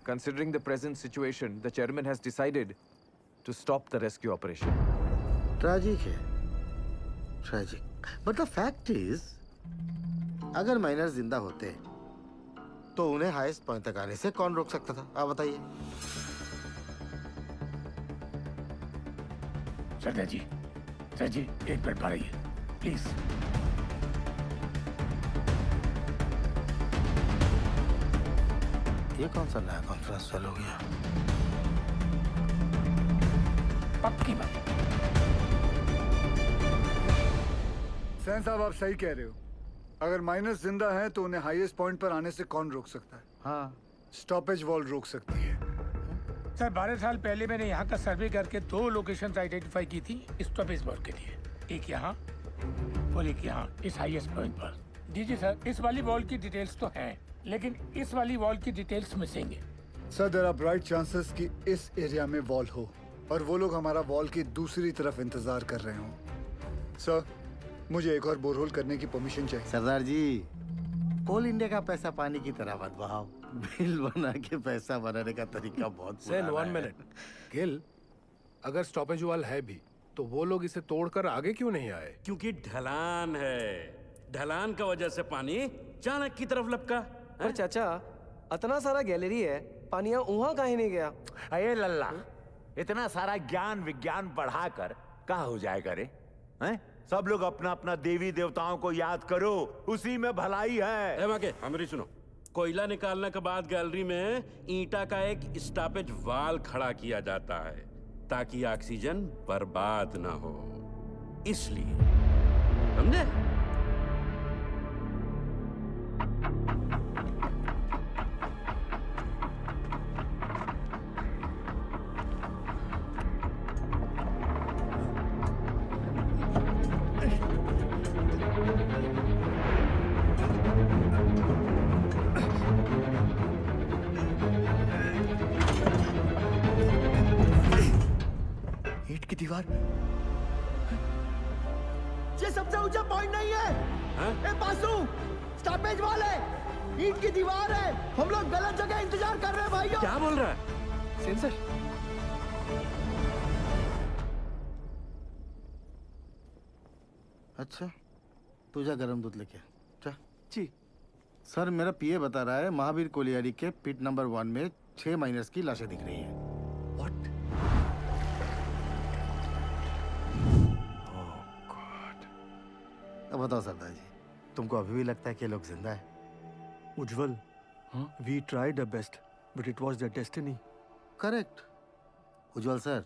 Considering the present situation, the chairman has decided to stop the rescue operation. Tragic है, tragic. But the fact is, अगर miner जिंदा होते तो उन्हें highest point तक आने से कौन रोक सकता था? आप बताइए। सरदार जी, एक मिनट पाइए प्लीज। ये कौन सा नया कॉन्फ्रेंस चालू हो गया? पक्की बात। सैन साहब, आप सही कह रहे हो। अगर माइनस जिंदा हैं तो उन्हें हाईएस्ट पॉइंट पर आने से कौन रोक सकता है? हाँ, स्टॉपेज वॉल रोक सकती है। सर 12 साल पहले मैंने यहाँ का सर्वे करके 2 लोकेशंस आइडेंटिफाई की थी स्टॉपेज वॉल के लिए, एक यहाँ और एक यहाँ इस हाईएस्ट पॉइंट पर। जी सर, इस वाली वॉल की डिटेल्स तो हैं, लेकिन इस वाली वॉल की डिटेल्स मिसिंग है। Sir, there are bright chances कि इस एरिया में वॉल हो और वो लोग हमारा वॉल की दूसरी तरफ इंतजार कर रहे हों। सर, मुझे एक और बोरहोल करने की परमिशन चाहिए। सरदार जी, कोल इंडिया का पैसा पानी की तरह मत बहाओ। बिल बना के पैसा बनाने का तरीका बहुत सेन, 1 मिनट। गिल, अगर स्टॉपेज वाल है भी तो वो लोग इसे तोड़कर आगे क्यों नहीं आए? क्योंकि ढलान है, ढलान का वजह से पानी चाणक की तरफ लपका। पर चाचा, इतना सारा गैलरी है, पानी वहाँ काहे नहीं गया? अरे लल्ला, इतना सारा ज्ञान विज्ञान बढ़ाकर कहाँ हो जाएगा रे? हैं? सब लोग अपना अपना देवी देवताओं को याद करो, उसी में भलाई है। हमारी सुनो, कोयला निकालने के बाद गैलरी में ईंटा का एक स्टॉपेज वाल खड़ा किया जाता है ताकि ऑक्सीजन बर्बाद ना हो, इसलिए। समझे? ईंट की दीवार, ये सबसे ऊंचा पॉइंट नहीं है। ए पासू, स्टॉपेज वाल है, ईंट की दीवार है। हम लोग गलत जगह इंतजार कर रहे हैं भाइयों। क्या बोल रहा है? सेंसर। अच्छा, तू जा गरम दूध लेके जा। जी सर, मेरा पीए बता रहा है महावीर कोलियारी के पिट नंबर 1 में 6 माइनर्स की लाशें दिख रही हैं। अब बताओ सरदार जी, तुमको अभी भी लगता है कि ये लोग जिंदा है? Ujjwal, we tried our best but it was their destiny. Correct Ujjwal sir,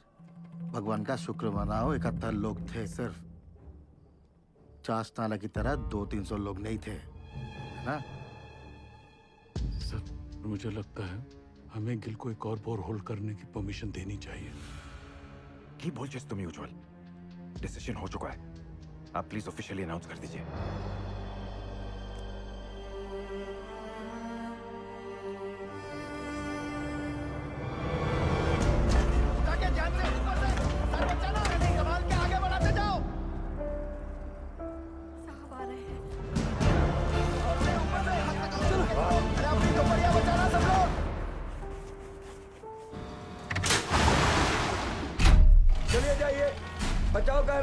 भगवान का शुक्र मनाओ 71 लोग थे सिर्फ। चास नाला की तरह 200-300 लोग नहीं थे, है ना? सर, मुझे लगता है हमें गिल को एक और बोरहोल करने की परमिशन देनी चाहिए। की बोल चीज तुम्हें उज्जवल, डिसीजन हो चुका है, आप प्लीज ऑफिशियली अनाउंस कर दीजिए।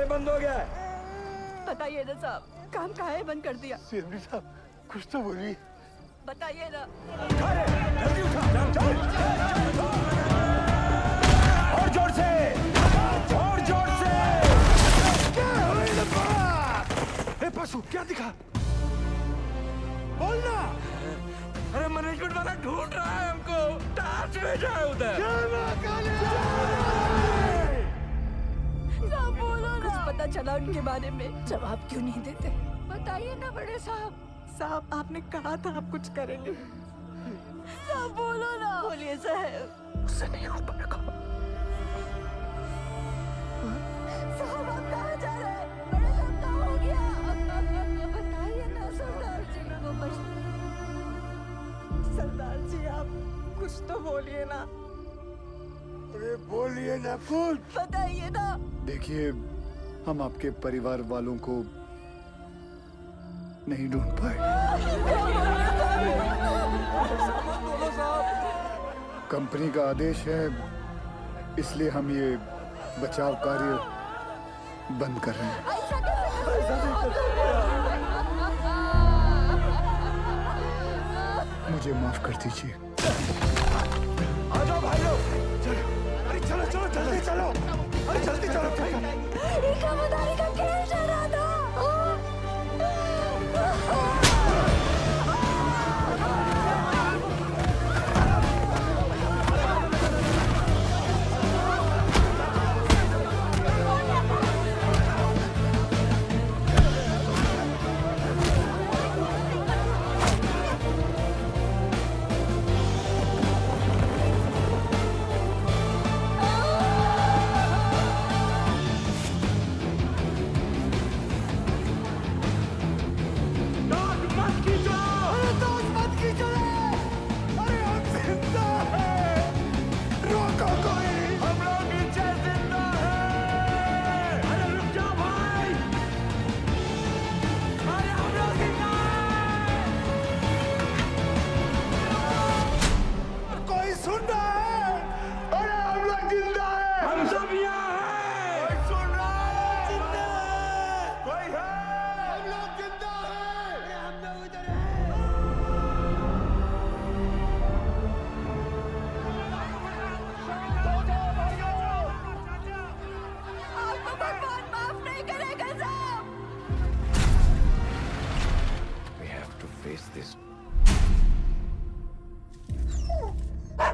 ये बंद हो गया है। बताइए ना साहब, काम काहे बंद कर दिया? सीएमडी साहब कुछ तो बोलिए। बताइए ना। और जोर से, और जोर से। ए पशु क्या दिखा? बोलना। अरे मैनेजमेंट वाला ढूंढ रहा है हमको, टार्च भेजा है उधर। साहब बोलो ना। कुछ पता चला उनके बारे में? जवाब क्यों नहीं देते? बताइए ना बड़े साहब। साहब आपने कहा था आप कुछ करेंगे। साहब बोलो ना। बोलिए साहब। उससे नहीं हो पाएगा। साहब आप कहाँ जा रहे हैं? बड़े साहब क्या हो गया? बताइए ना सरदार जी को। सरदार जी आप कुछ तो बोलिए ना। अरे बोलिए ना कुछ। बताइए ना। देखिए हम आपके परिवार वालों को नहीं ढूंढ पाए। कंपनी का आदेश है, इसलिए हम ये बचाव कार्य बंद कर रहे हैं। मुझे माफ कर दीजिए। आ जाओ भाई लोग। अरे चलो चलो जल्दी चलो। अरे जल्दी चलो। इकामदारी का खेल चल रहा था।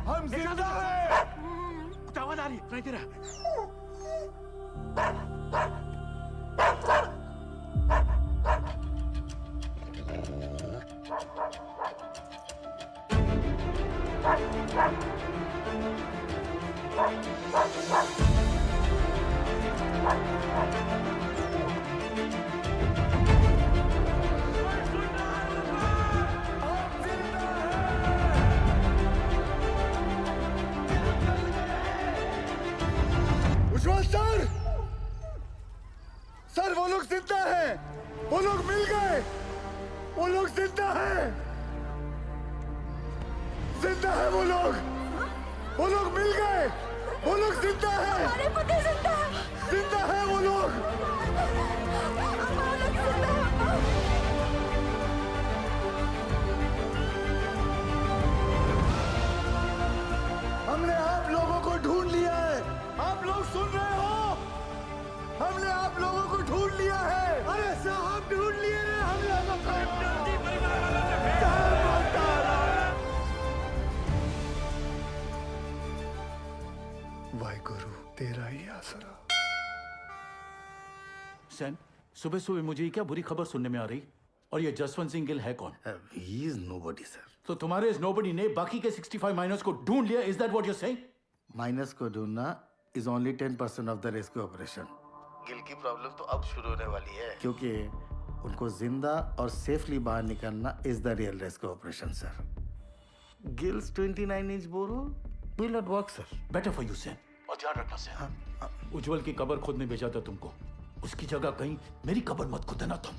हम जिंदा हैं। आवाज आ रही है, सुनाई दे रहा है। उज्जवल सर, सर वो लोग जिंदा हैं, वो लोग मिल गए, वो लोग जिंदा हैं, जिंदा है वो लोग मिल गए, वो लोग जिंदा हैं, हमारे पति जिंदा है, जिंदा है वो लोग। हमने आप लोगों को ढूंढ लिया है, आप लोग सुन रहे हो? हमने आप लोगों को ढूंढ लिया है। अरे साहब ढूंढ लिए रे हम लोगों को। वाहिगुरु तेरा ही आसरा। सैन, सुबह सुबह मुझे ये क्या बुरी खबर सुनने में आ रही? और ये जसवंत सिंह गिल है कौन? He is nobody, sir. तो तुम्हारे इस नोबडी ने बाकी के 65 माइनर्स को ढूंढ लिया, is that what you are saying? Miners को ढूंढना is only 10% of the rescue operation. Gill की प्रॉब्लम तो अब शुरू होने वाली है, क्योंकक्योंकि उनको जिंदा और सेफली बाहर निकालना is the real rescue operation sir. Gill's 29 inch bore will not work sir. Better for you Sen, और ध्यान रखना सैन। उज्जवल की कब्र खुदने भेजा था तुमको, उसकी जगह कहीं मेरी कब्र मत खुदना तुम।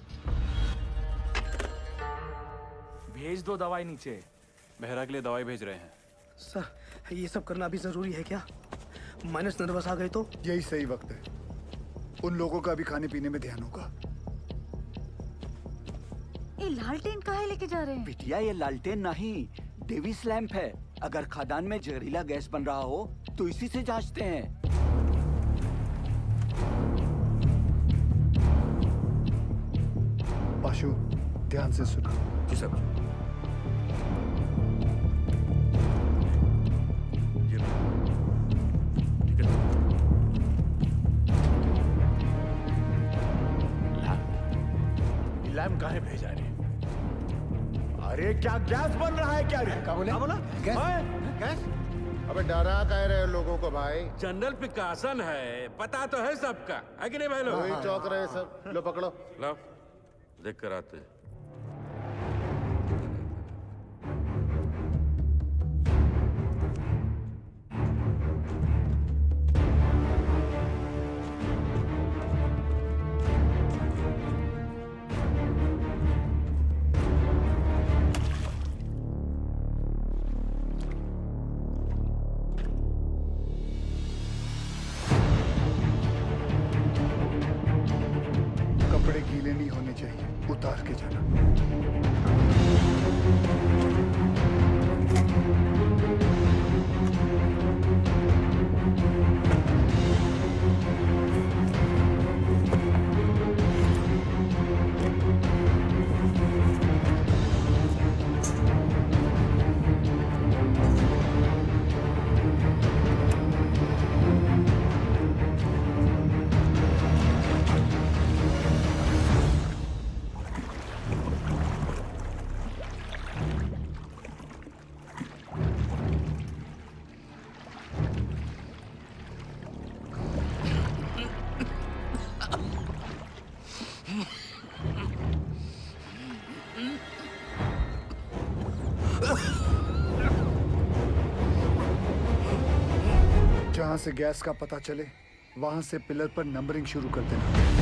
भेज दो दवाई नीचे। बेहरा के लिए दवाई भेज रहे हैं। सर ये सब करना अभी जरूरी है क्या? माइनस नर्वस आ गए तो? यही सही वक्त है। उन लोगों का भी खाने पीने में ध्यान होगा। ये लालटेन काहे लेके जा रहे हैं? बिटिया ये लालटेन नहीं, डेविस लैंप है। अगर खदान में जहरीला गैस बन रहा हो तो इसी से जांचते हैं। पाशु, ध्यान से सुनो। जी साहब। लैम्प काहे भेजा रे? अरे क्या गैस बन रहा है क्या रे? क्या बोला? गैस? अबे डरा कह रहे हो लोगों को भाई? जनरल पिकासन है, पता तो है सबका, है कि नहीं भाई लोग? वही चौक रहे सब। लो पकड़ो। लो, देख कर आते हैं। कपड़े गीले नहीं होने चाहिए, उतार के जाना। जहां से गैस का पता चले वहां से पिलर पर नंबरिंग शुरू कर देना।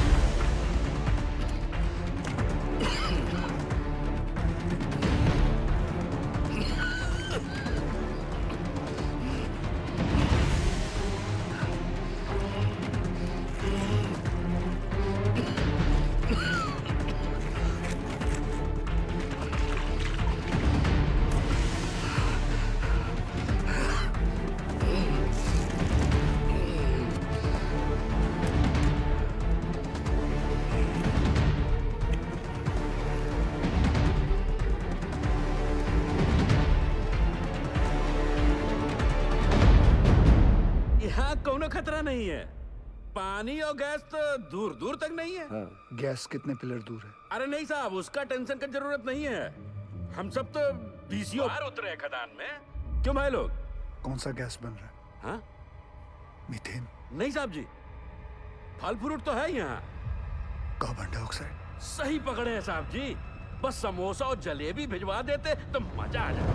यहाँ कोनो खतरा नहीं है। पानी और गैस तो दूर दूर तक नहीं है। गैस कितने पिलर दूर है? अरे नहीं साहब, उसका टेंशन की जरूरत नहीं है। हम सब तो बीसीओ बाहर उतरे हैं खदान में। क्यों भाई लोग? कौन सा गैस बन रहा है? हाँ? मीथेन? नहीं साहब जी, फल फ्रूट तो है यहाँ। Carbon dioxide? सही पकड़े हैं साहब जी। बस समोसा और जलेबी भिजवा देते तो मजा आ जाता।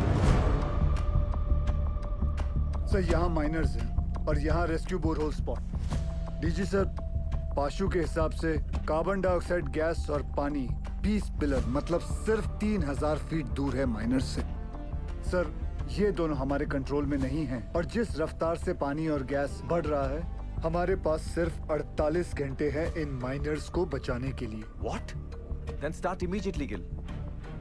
सर यहाँ माइनर्स हैं और यहाँ rescue borehole spot. DG sir, पाशु के हिसाब से कार्बन डाइऑक्साइड गैस और पानी 20 पिलर मतलब सिर्फ 3000 फीट दूर है माइनर्स से। सर ये दोनों हमारे कंट्रोल में नहीं हैं और जिस रफ्तार से पानी और गैस बढ़ रहा है हमारे पास सिर्फ 48 घंटे हैं इन माइनर्स को बचाने के लिए। What? Then start immediately, Gil.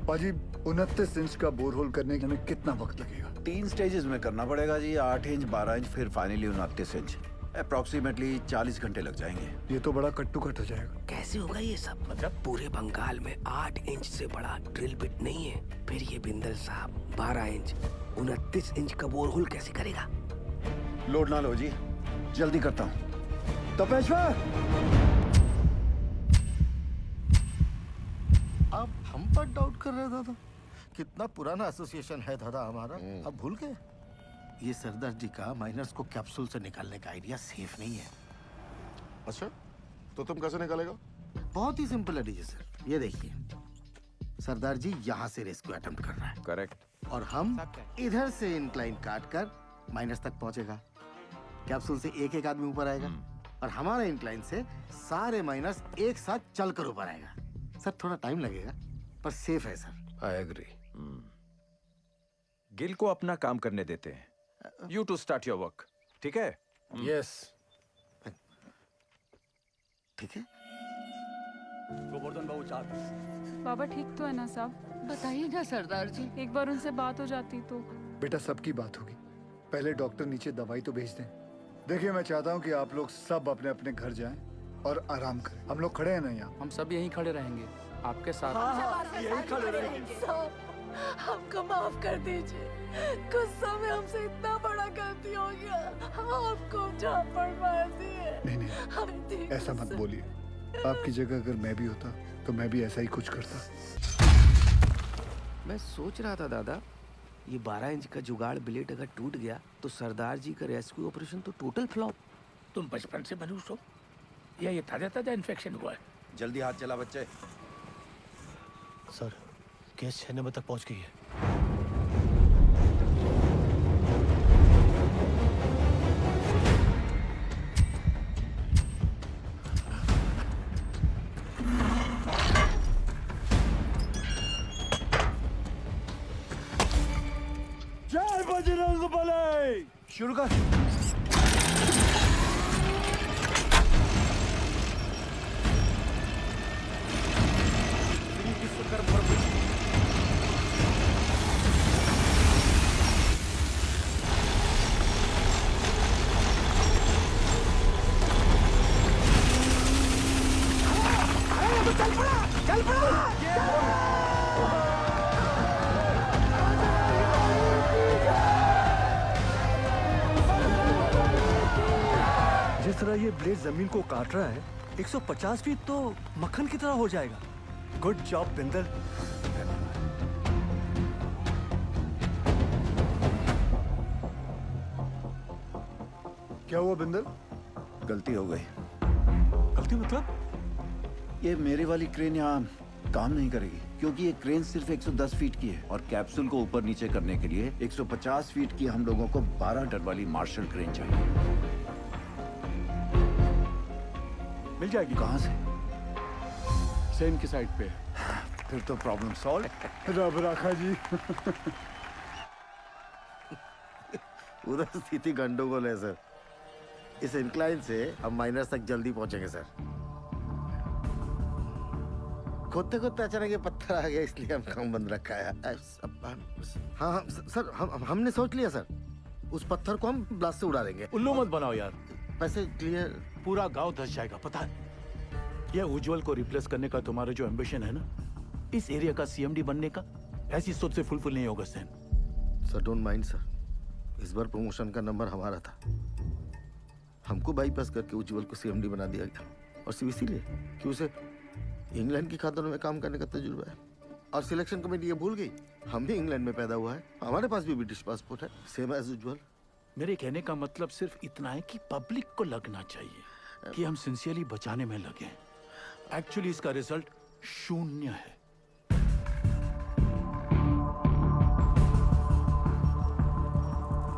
पाजी 29 इंच का बोरहोल करने में कितना वक्त लगेगा? 3 स्टेजेस में करना पड़ेगा जी। 8 इंच, 12 इंच, फिर फाइनली 29 इंच। अप्रोक्सीमेटली 40 घंटे लग जाएंगे। ये तो बड़ा कट्टू कट हो जाएगा। कैसे होगा ये सब? मतलब पूरे बंगाल में 8 इंच से बड़ा ड्रिल बिट नहीं है। फिर ये बिंदल साहब 12 इंच 29 इंच का बोरहोल कैसे करेगा? लोड ना लो जी, जल्दी करता हूँ। तपेश्वर! आप हम पर डाउट कर रहे दादा? कितना पुराना एसोसिएशन है दादा हमारा, अब भूल गए? ये सरदार जी का माइनर्स को कैप्सूल से निकालने का आइडिया सेफ नहीं है। अच्छा, तो तुम कैसे निकालेगा? बहुत ही सिंपल है डीजे सर, ये देखिए। सरदार जी यहाँ से रेस्क्यू अटेम्प्ट कर रहा है। करेक्ट। और हम इधर से इंक्लाइन काट कर माइनस तक पहुंचेगा। कैप्सूल से एक एक आदमी ऊपर आएगा और हमारे इंक्लाइन से सारे माइनस एक साथ चलकर ऊपर आएगा। सर थोड़ा टाइम लगेगा पर सेफ है सर। I agree. गिल को अपना काम करने देते हैं। You to start your work. ठीक है? Yes. ठीक है? गोवर्धन बाबू चार। बाबा ठीक तो है ना साहब? बताइए ना सरदार जी। एक बार उनसे बात हो जाती तो। बेटा सबकी बात होगी, पहले डॉक्टर नीचे दवाई तो भेज दें। देखिए मैं चाहता हूँ कि आप लोग सब अपने अपने घर जाएं और आराम करें। हम लोग खड़े हैं ना यहाँ। हम सब यहीं खड़े रहेंगे आपके साथ। यही खड़े रहेंगे। हमको माफ कर दीजिए, गुस्सा में हमसे इतना बड़ा गलती हो गया, आपको झापड़ मार दिए। नहीं ऐसा मत बोलिए, आपकी जगह अगर मैं भी होता तो मैं भी ऐसा ही कुछ करता। मैं सोच रहा था दादा, ये 12 इंच का जुगाड़ ब्लेड अगर टूट गया तो सरदार जी का रेस्क्यू ऑपरेशन तो टोटल फ्लॉप। तुम बचपन से मनुष्य हो या ये ताजा ताजा इन्फेक्शन हुआ है? जल्दी हाथ चला बच्चे। सर केस 6 नंबर तक पहुंच गई है। जय बजरंग बली। शुरू कर। जिस तरह ये ब्लेड जमीन को काट रहा है, 150 फीट तो मक्खन की तरह हो जाएगा। Good job Bindal. क्या हुआ बिंदल? गलती हो गई। गलती मतलब? ये मेरी वाली क्रेन यहाँ काम नहीं करेगी क्योंकि ये क्रेन सिर्फ 110 फीट की है और कैप्सूल को ऊपर नीचे करने के लिए 150 फीट की हम लोगों को 12 टन वाली मार्शल क्रेन चाहिए। मिल जाएगी। कहाँ से? सेन की साइड पे। फिर तो प्रॉब्लम सॉल्व। रब राखा जी। उधर स्थिति गंडोगोल है सर। इस इंक्लाइन से हम माइनस तक जल्दी पहुंचेंगे सर। खोदते खोदते अचानक ये पत्थर आ गया इसलिए हम काम बंद रखा है। हाँ सर हमने सोच लिया सर, उस पत्थर को हम ब्लास्ट से उड़ा देंगे। उल्लू मत बनाओ यार। पैसे क्लियर। पूरा गांव धस जाएगा पता है। यह उज्जवल को रिप्लेस करने का तुम्हारा जो एम्बिशन है ना, इस एरिया का सीएमडी बनने का, ऐसी सोच से फुलफिल नहीं होगा Sen. Sir don't mind sir, इस बार प्रमोशन का नंबर हमारा था। हमको बाईपास करके उज्जवल को सीएमडी बना दिया गया और सिर्फ इसीलिए कि उसे इंग्लैंड की खातों में काम करने का तजुर्बा है। और सिलेक्शन कमेटी ये भूल गई हम भी इंग्लैंड में पैदा हुआ है, हमारे पास भी ब्रिटिश पासपोर्ट है, सेम एज उज्जवल। मेरे कहने का मतलब सिर्फ इतना है कि पब्लिक को लगना चाहिए कि हम सिंसियरली बचाने में लगे। एक्चुअली इसका रिजल्ट 0 है।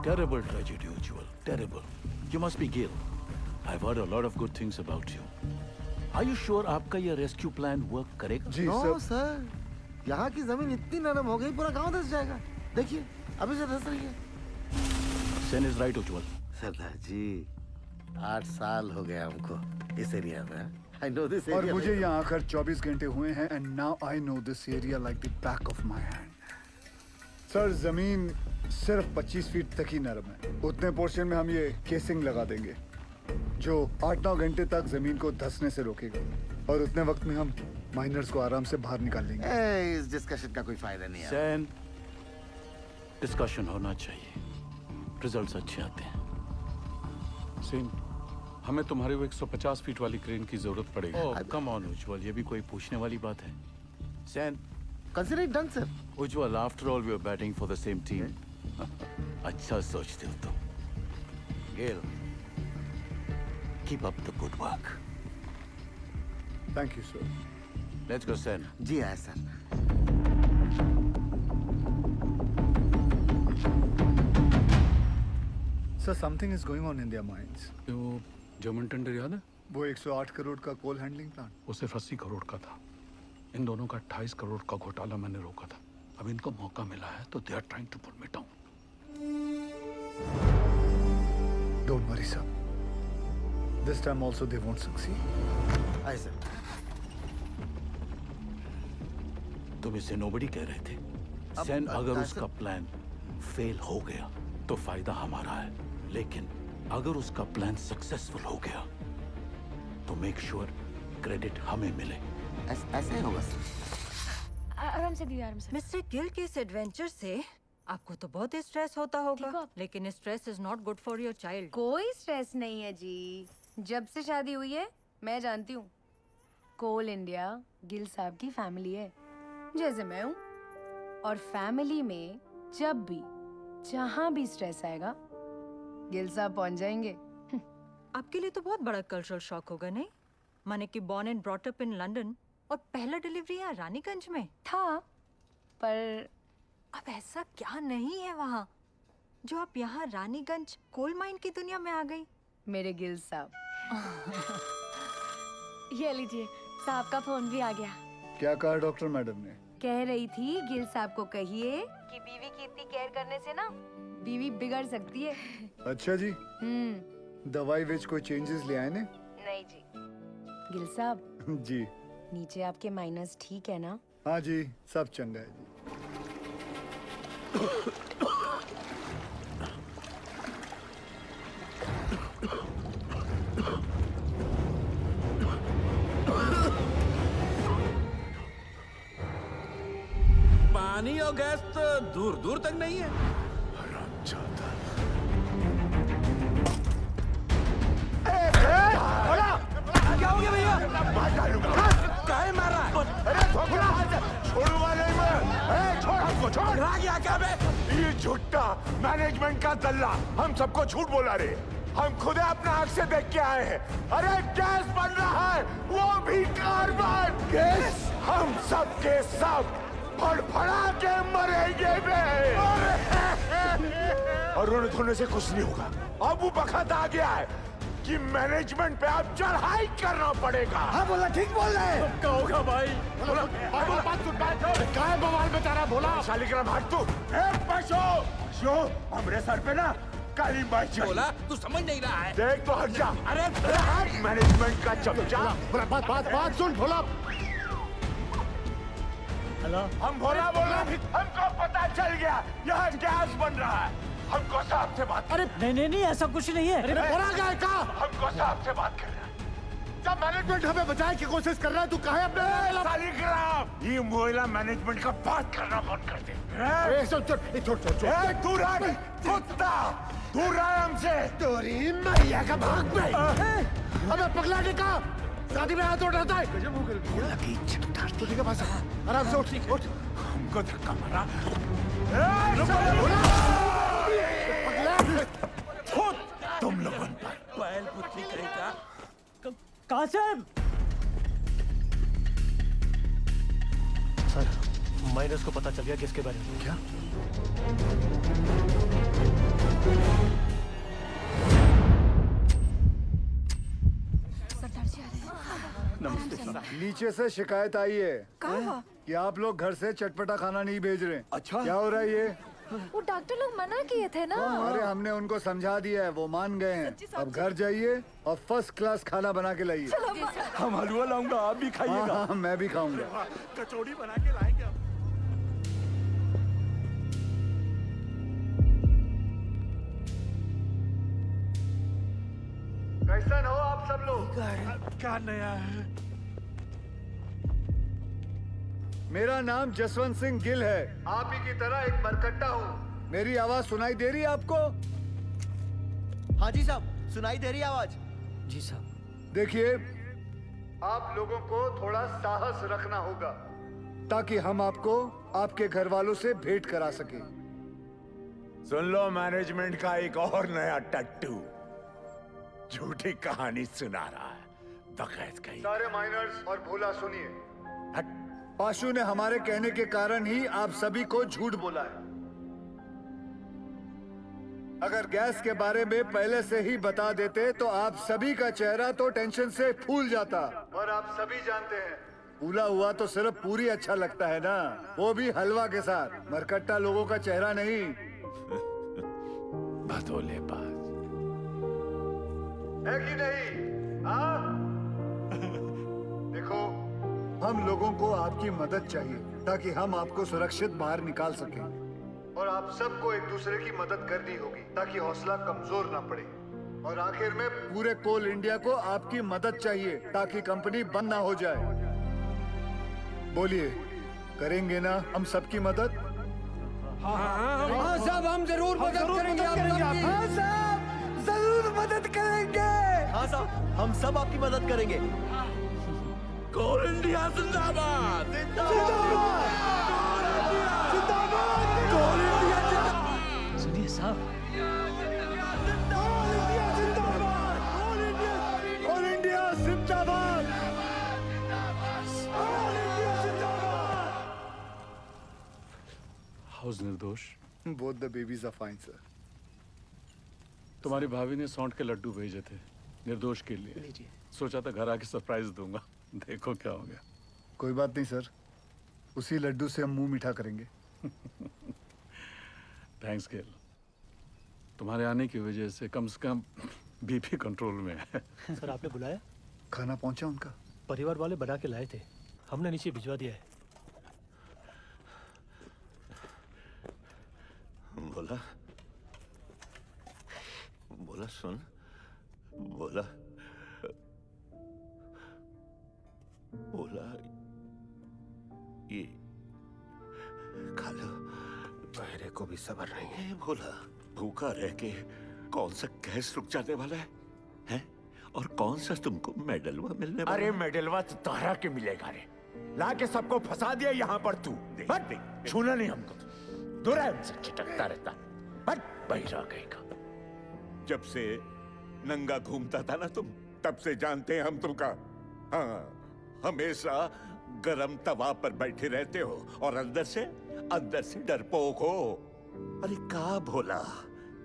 Terrible tragedy, Ujjwal. Terrible. You must be Gil. I've heard a lot of good things about you. Are you sure आपका ये रेस्क्यू प्लान वर्क करेगा? जी नो सर, यहाँ की जमीन इतनी नरम हो गई पूरा गांव धस जाएगा। देखिए अभी से धस रही है। Sen is right, Ujjwal. सरदार जी 8 साल हो गया हमको इस एरिया में। I know this और area मुझे well. यहाँ आकर 24 घंटे हुए हैं and now I know this area like the back of my hand. Sir जमीन सिर्फ 25 फीट तक ही नरम है। उतने पोर्शन में हम ये केसिंग लगा देंगे जो 8-9 घंटे तक जमीन को धंसने से रोकेगा और उतने वक्त में हम माइनर्स को आराम से बाहर निकाल लेंगे। इस डिस्कशन का कोई फायदा नहीं है। सैन, डिस्कशन होना चाहिए, रिजल्ट्स अच्छे आते हैं। सेन, हमें तुम्हारी वो 150 फीट वाली क्रेन की जरूरत पड़ेगी। ओह कम ऑन उज्जवल, ये भी कोई पूछने वाली बात है? Sen, consider it done sir. Ujjwal, after all we are batting for the same team. अच्छा सोचते हो तुम। Gail, keep up the good work. Thank you sir. Let's go Sen. जी हाँ sir. Sir something is going on in their minds. वो German tender याद है? वो 108 करोड़ का कोल हैंडलिंग प्लांट, वो सिर्फ 80 करोड़ का था। इन दोनों का 28 करोड़ का घोटाला मैंने रोका था। अब इनको मौका मिला है तो they are trying to pull me down. Don't worry sir, this time also they won't succeed. Aye sir. तुम इसे नोबडी कह रहे थे। अब सेन अगर ऐसा- उसका प्लान फेल हो गया तो फायदा हमारा है, लेकिन अगर उसका प्लान सक्सेसफुल हो गया तो मेक श्योर क्रेडिट हमें मिले। ऐसा ही होगा सर। आराम से दीदी, आराम से। मिस्टर गिल के इस एडवेंचर से आपको तो बहुत स्ट्रेस होता होगा, लेकिन stress is not good for your child. कोई स्ट्रेस नहीं है जी। जब से शादी हुई है मैं जानती हूँ, कोल इंडिया गिल साहब की फैमिली है, जैसे मैं हूँ। और फैमिली में जब भी जहाँ भी स्ट्रेस आएगा गिल साहब पहुँच जाएंगे। आपके लिए तो बहुत बड़ा कल्चरल शॉक होगा, नहीं? माने कि born and brought up in London और पहला डिलीवरी यहाँ रानीगंज में था, पर अब ऐसा क्या नहीं है वहाँ जो आप यहाँ रानीगंज कोल माइन की दुनिया में आ गई? मेरे गिल साहब। ये लीजिए, साहब का फोन भी आ गया। क्या कहा डॉक्टर मैडम ने? कह रही थी गिल साहब को कहिए कि बीवी की इतनी केयर करने से ना बीवी बिगड़ सकती है। अच्छा जी, दवाई विच कोई चेंजेस ले आए ने? नहीं जी। गिल साहब जी। नीचे आपके माइनस ठीक है ना? हाँ जी, सब चंगा है जी। पानी और गैस तो दूर दूर तक नहीं है। क्या हो गया भैया? काहे मार रहा है? अरे छोड़ूंगा नहीं मैं। छोड़ हमको, छोड़। रहा क्या क्या बे? ये झूठा मैनेजमेंट का दल्ला हम सबको झूठ बोला रे। हम खुद अपना आंख से देख के आए हैं। अरे गैस बन रहा है, वो भी कार्बन गैस। हम सब के सब फड़फड़ा के मरेंगे बे। और रोने धोने से कुछ नहीं होगा। अब वो वक्त आ गया है कि मैनेजमेंट पे अब चढ़ाई करना पड़ेगा। हाँ बोला, ठीक बोल रहा है। क्या होगा भाई? बात सुन, काय बवाल बेचारा बोला। शालिग्राम हट तू। पशु हमरे सर पे ना काली बाई बोला, तू समझ नहीं रहा है। देख तो हट जा। अरे मैनेजमेंट का चमचा। बात सुन भोला। हेलो, हम भोला बोल रहे, हमको पता चल गया यहाँ गैस बन रहा है। हमको साहब से बात। अरे नहीं ऐसा कुछ नहीं है। बोला गया का? हमको साहब से बात कर रहा है। जब मैनेजमेंट हमें बचाने की कोशिश कर रहा है, तू कहे अपने शालिग्राम। ये मोहल्ला मैनेजमेंट का बात करना बंद कर दे। छोड़ तू रहा कुत्ता, दूर रहा हमसे। तोरी मैया का भाग में। अबे पगला टिका, शादी में हाथ उठाता है। ठीक है बस, आराम से उठ। हमको धक्का मारा। तुम लोगों पर बैल पुत्री कहेगा। कासिम! सर, माइनस को पता चल गया किसके बारे में। क्या? सरदार जी आ रहे हैं। नमस्ते सर। नीचे से शिकायत आई है कि आप लोग घर से चटपटा खाना नहीं भेज रहे। अच्छा, क्या हो रहा है ये? वो डॉक्टर लोग मना किए थे ना। अरे हमने उनको समझा दिया है, वो मान गए हैं। अब घर जाइए और फर्स्ट क्लास खाना बना के लाइए। हम हलवा लाऊंगा, आप भी खाइएगा। हाँ, मैं भी खाऊंगा। कचौड़ी बना के लाएंगे हम। कैसन हो आप सब लोग? क्या नया है? मेरा नाम जसवंत सिंह गिल है। आप ही की तरह एक मरकट्टा हूँ। मेरी आवाज सुनाई दे रही है आपको? हाँ जी साहब, सुनाई दे रही है आवाज। जी साहब। देखिए, आप लोगों को थोड़ा साहस रखना होगा ताकि हम आपको आपके घर वालों से भेंट करा सके। सुन लो, मैनेजमेंट का एक और नया टट्टू झूठी कहानी सुना रहा है। बकैत कहीं। सारे माइनर्स और भोला सुनिए। पाशु ने हमारे कहने के कारण ही आप सभी को झूठ बोला है। अगर गैस के बारे में पहले से ही बता देते तो आप सभी का चेहरा तो टेंशन से फूल जाता। और आप सभी जानते हैं, फूला हुआ तो सिर्फ पूरी अच्छा लगता है ना, वो भी हलवा के साथ। मरकट्टा लोगों का चेहरा नहीं। भदोले बाज है कि नहीं? हाँ? देखो, हम लोगों को आपकी मदद चाहिए ताकि हम आपको सुरक्षित बाहर निकाल सकें। और आप सबको एक दूसरे की मदद करनी होगी ताकि हौसला कमजोर ना पड़े। और आखिर में पूरे कोल इंडिया को आपकी मदद चाहिए ताकि कंपनी बंद ना हो जाए। बोलिए, करेंगे ना हम सबकी मदद? हाँ साहब, हम जरूर मदद करेंगे आपकी। हाँ साहब, जरूर मदद करेंगे। हाँ साहब, हम सब आपकी मदद करेंगे। कोल इंडिया जिंदाबाद। सुनिए साहब, कोल इंडिया जिंदाबाद। हाउस निर्दोष। Both the babies are fine sir. तुम्हारी भाभी ने सौंठ के लड्डू भेजे थे निर्दोष के लिए। सोचा था घर आके सरप्राइज दूंगा, देखो क्या हो गया। कोई बात नहीं सर, उसी लड्डू से हम मुंह मीठा करेंगे। थैंक्स गेल, तुम्हारे आने की वजह से कम बीपी कंट्रोल में है। सर आपने बुलाया? खाना पहुंचा उनका? परिवार वाले बना के लाए थे, हमने नीचे भिजवा दिया है। बोला बोला सुन, बोला बोला ये खा लो। बहरे को भी सब्र नहीं है। बोला भूखा रह के कौन सा गैस रुक जाने वाला है, हैं? और कौन सा तुमको मेडलवा मिलने वाला? अरे मेडलवा तो तारा के मिलेगा रे। ला के सबको फंसा दिया यहाँ पर तू। हट, छूना नहीं हमको। दूर है हमसे, छिटकता रहता। हट, बहिरा गएगा। जब से नंगा घूमता था ना तुम, तब से जानते हैं हम तुमका। हाँ, हमेशा गरम तवा पर बैठे रहते हो और अंदर से डरपोक हो। अरे का भोला,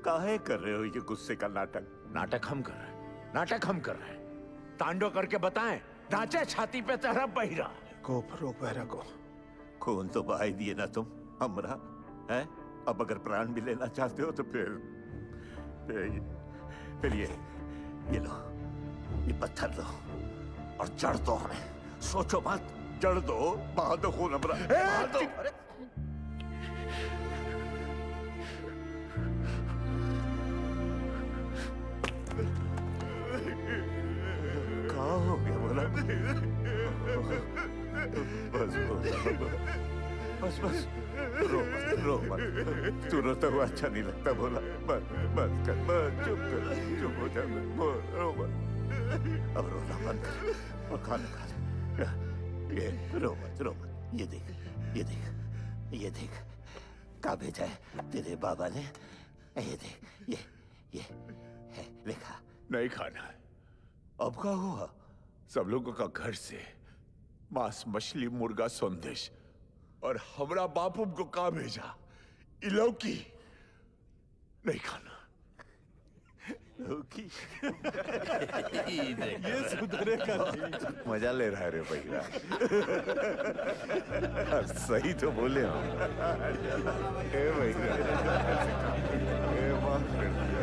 काहे कर रहे हो ये गुस्से का नाटक? नाटक हम कर रहे हैं, नाटक हम कर रहे हैं। तांडव करके बताएं, नाचे छाती पे तेरा बहिरा को रोक बहरा को। खून तो बहा ही दिए ना तुम हमरा, हैं? अब अगर प्राण भी लेना चाहते हो तो फिर ये लो, ये पत्थर लो और जड़ दो हमें। सोचो मत, जड़ दो, बहा दो खून हमरा, बहा दो। क्या हो गया बोला? बस रो मत। तू रोता हुआ अच्छा नहीं लगता बोला। बस चुप हो जा, रो मत। अब रोना बंद कर और खाना खा ले। ये रो मत। ये देख क्या भेजा है तेरे बाबा ने। ये देख, ये है, लिखा। नहीं खाना है। अब क्या हुआ? सब लोगों का घर से मांस, मछली, मुर्गा, संदेश, और हमरा बापू को कहा भेजा? इलौकी नहीं खाना। लौकी ये सुधरे का नहीं। मजा ले रहा है रे भैया। सही तो बोले हम। ए भैया, ए माफ कर दिया।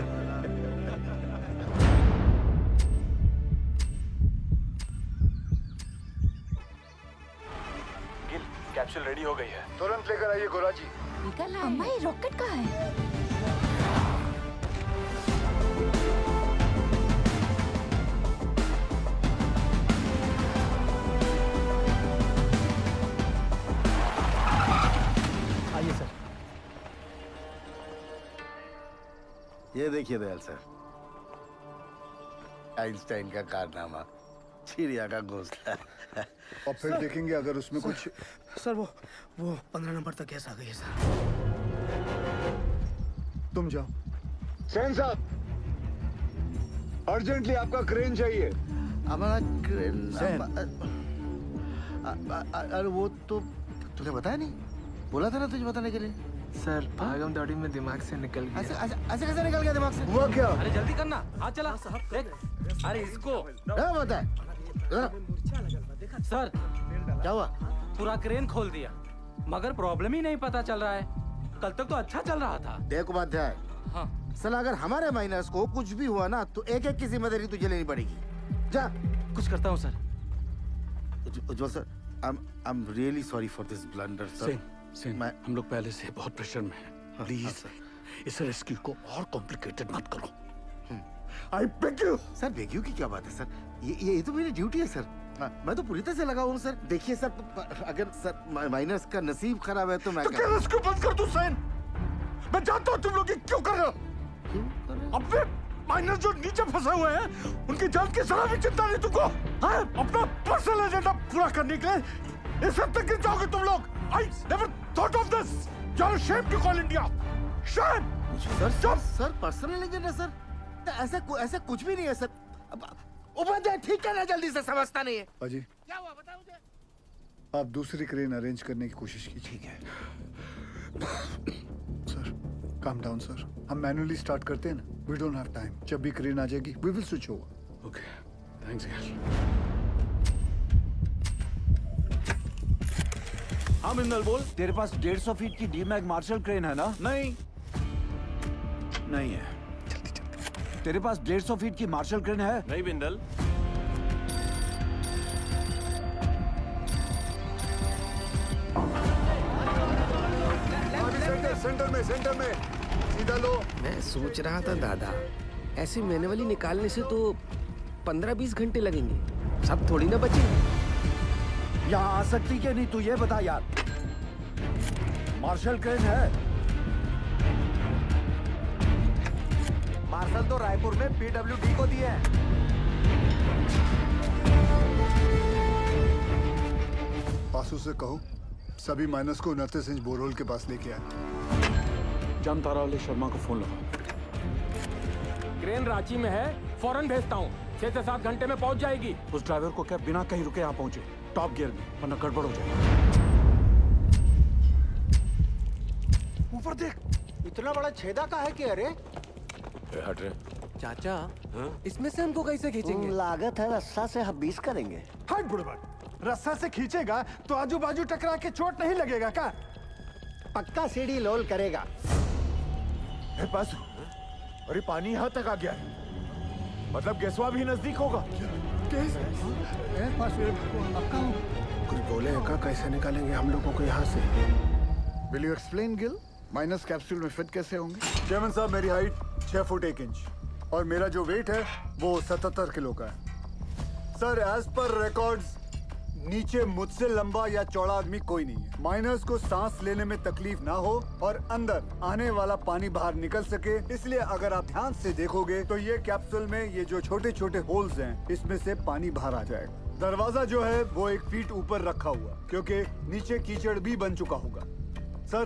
कैप्सूल रेडी हो गई है। तुरंत लेकर आइए गोरा जी। निकल अम्मा, ये रॉकेट कहाँ है? आइए सर। ये देखिए दयाल सर, आइंस्टाइन का कारनामा, चिड़िया का घोंसला। और फिर देखेंगे अगर उसमें कुछ। सर वो 15 नंबर तक गैस आ गई है सर। तुम जाओ। सेन साहब, अर्जेंटली आपका क्रेन चाहिए। हमारा क्रेन। अरे वो तो तुझे बताया नहीं, बोला था ना तुझे बताने के लिए। सर भागम दौड़ी में दिमाग से निकल गया। ऐसे कैसे निकल गया दिमाग से? हुआ क्या? अरे जल्दी करना, हाथ चला। अरे इसको क्या बता है? सर क्या हुआ? पूरा क्रेन खोल दिया, मगर प्रॉब्लम ही नहीं पता चल रहा है। कल तक तो अच्छा चल रहा था। देख उपाध्याय, हाँ साला अगर हमारे माइनस को कुछ भी हुआ ना तो एक की जिम्मेदारी तुझे लेनी पड़ेगी। जा। कुछ करता हूँ sir. Ujjwal sir, I am really sorry for this blunder sir. Sen, हम लोग पहले से बहुत प्रेशर में हैं। प्लीज इस रेस्क्यू को और कॉम्प्लिकेटेड मत करो। I beg you. Sir beg you की क्या बात है सर? ये तो मेरी ड्यूटी है सर। मैं तो पूरी तरह से लगा हूँ सर। देखिए सर, अगर सर माइनर्स का नसीब खराब है तो मैं क्या रेस्क्यू बंद कर दूं सेन? मैं जानता हूँ तुम लोग ये क्यों कर रहे हो। अपने माइनर्स जो नीचे फंसे हुए हैं उनकी जान की जरा भी चिंता नहीं तुमको? हाँ? अपना पर्सनल एजेंडा पूरा करने के लिए इस हद तक गिर जाओगे तुम लोग। I never thought of this. You're ashamed to call India. Shame. Sir personal agenda sir? ऐसा कुछ भी नहीं है सर। उपाध्याय ठीक करना जल्दी से, समझता नहीं है। अजी क्या हुआ बताओ मुझे। आप दूसरी क्रेन अरेंज करने की कोशिश कीजिए। ठीक है सर, काम डाउन सर। हम मैन्युअली स्टार्ट करते हैं ना। We don't have time. जब भी क्रेन आ जाएगी we will switch over. Okay, thanks यार। हाँ बिंदल बोल। तेरे पास 150 फीट की डीमैग मार्शल क्रेन है ना? नहीं है। तेरे पास 150 फीट की मार्शल क्रेन है? नहीं बिंदल। सेंटर में सीधा लो। मैं सोच रहा था दादा, ऐसे मैनुअली निकालने से तो 15-20 घंटे लगेंगे, सब थोड़ी ना बचे। यहाँ आ सकती क्या नहीं तू ये बता यार। मार्शल क्रेन है। मार्शल तो रायपुर में PWD को दिए हैं। पासू से कहो सभी माइनस को 29 इंच बोरहोल के पास लेके आए। जामतारा वाले शर्मा को फोन लगा। क्रेन रांची में है, फौरन भेजता हूँ। 6 से 7 घंटे में पहुँच जाएगी। उस ड्राइवर को क्या बिना कहीं रुके यहाँ पहुंचे, टॉप गियर में, वरना गड़बड़ हो जाएगी। ऊपर देख, इतना बड़ा छेदा का है कि अरे हट रहे। चाचा, इसमें से हमको कैसे खींचेंगे? लागत है रस्सा से हम 20 करेंगे। हट बुढ़बा, रस्सा से खींचेगा तो आजू बाजू टकरा के चोट नहीं लगेगा का? पक्का सीढ़ी लोल करेगा। पासू, अरे पानी यहाँ तक आ गया है, मतलब गेसवा भी नजदीक होगा। कुछ बोले का कैसे निकालेंगे हम लोगों को यहाँ से? Will you explain Gill? Minus capsule में फिट कैसे होंगे? चेयरमैन साहब, मेरी हाइट 6 फुट 1 इंच और मेरा जो वेट है वो 77 किलो का है। सर, एज पर रिकॉर्ड्स नीचे मुझसे लंबा या चौड़ा आदमी कोई नहीं है। माइनर्स को सांस लेने में तकलीफ ना हो और अंदर आने वाला पानी बाहर निकल सके, इसलिए अगर आप ध्यान से देखोगे तो ये कैप्सूल में ये जो छोटे छोटे होल्स हैं, इसमें से पानी बाहर आ जाएगा। दरवाजा जो है वो 1 फीट ऊपर रखा हुआ, क्योंकि नीचे कीचड़ भी बन चुका होगा। सर,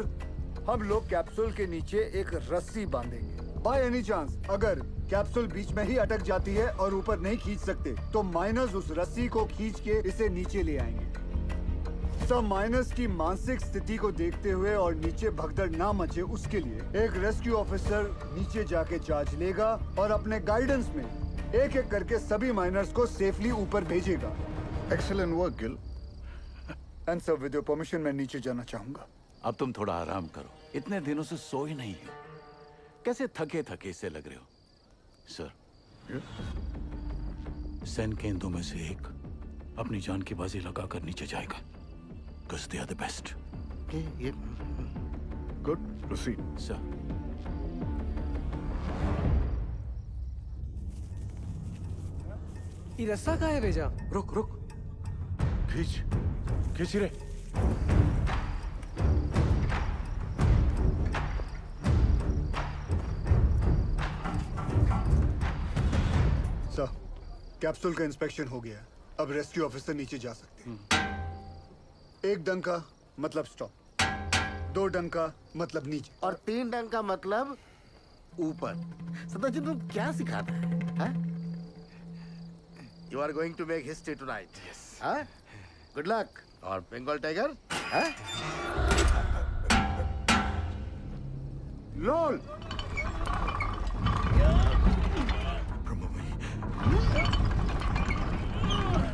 हम लोग कैप्सूल के नीचे एक रस्सी बांधेंगे। बाय एनी चांस अगर कैप्सूल बीच में ही अटक जाती है और ऊपर नहीं खींच सकते, तो माइनर्स उस रस्सी को खींच के इसे नीचे ले आएंगे। सब माइनर्स की मानसिक स्थिति को देखते हुए और नीचे भगदड़ ना मचे, उसके लिए एक रेस्क्यू ऑफिसर नीचे जाके चार्ज लेगा और अपने गाइडेंस में एक एक करके सभी माइनर्स को सेफली ऊपर भेजेगा। Excellent work Gill. And sir, with your permission मैं नीचे जाना चाहूंगा। अब तुम थोड़ा आराम करो, इतने दिनों से सोए नहीं हो, कैसे थके थके से लग रहे हो। सर, सेन के इन दो में से एक अपनी जान की बाजी लगाकर नीचे जाएगा, because they are the best. Good, proceed. Sir, ये रस्सा कहाँ है भेजा? रुक रुक, खींच रे। सर, कैप्सूल का इंस्पेक्शन हो गया। अब रेस्क्यू ऑफिसर नीचे जा सकते हैं। 1 डंका मतलब स्टॉप, 2 डंका मतलब नीचे, और 3 डंका मतलब ऊपर। सदाजी, तुम क्या सिखाते हैं? You are going to make history tonight. Yes. Good luck. और बंगाल टाइगर? लोल।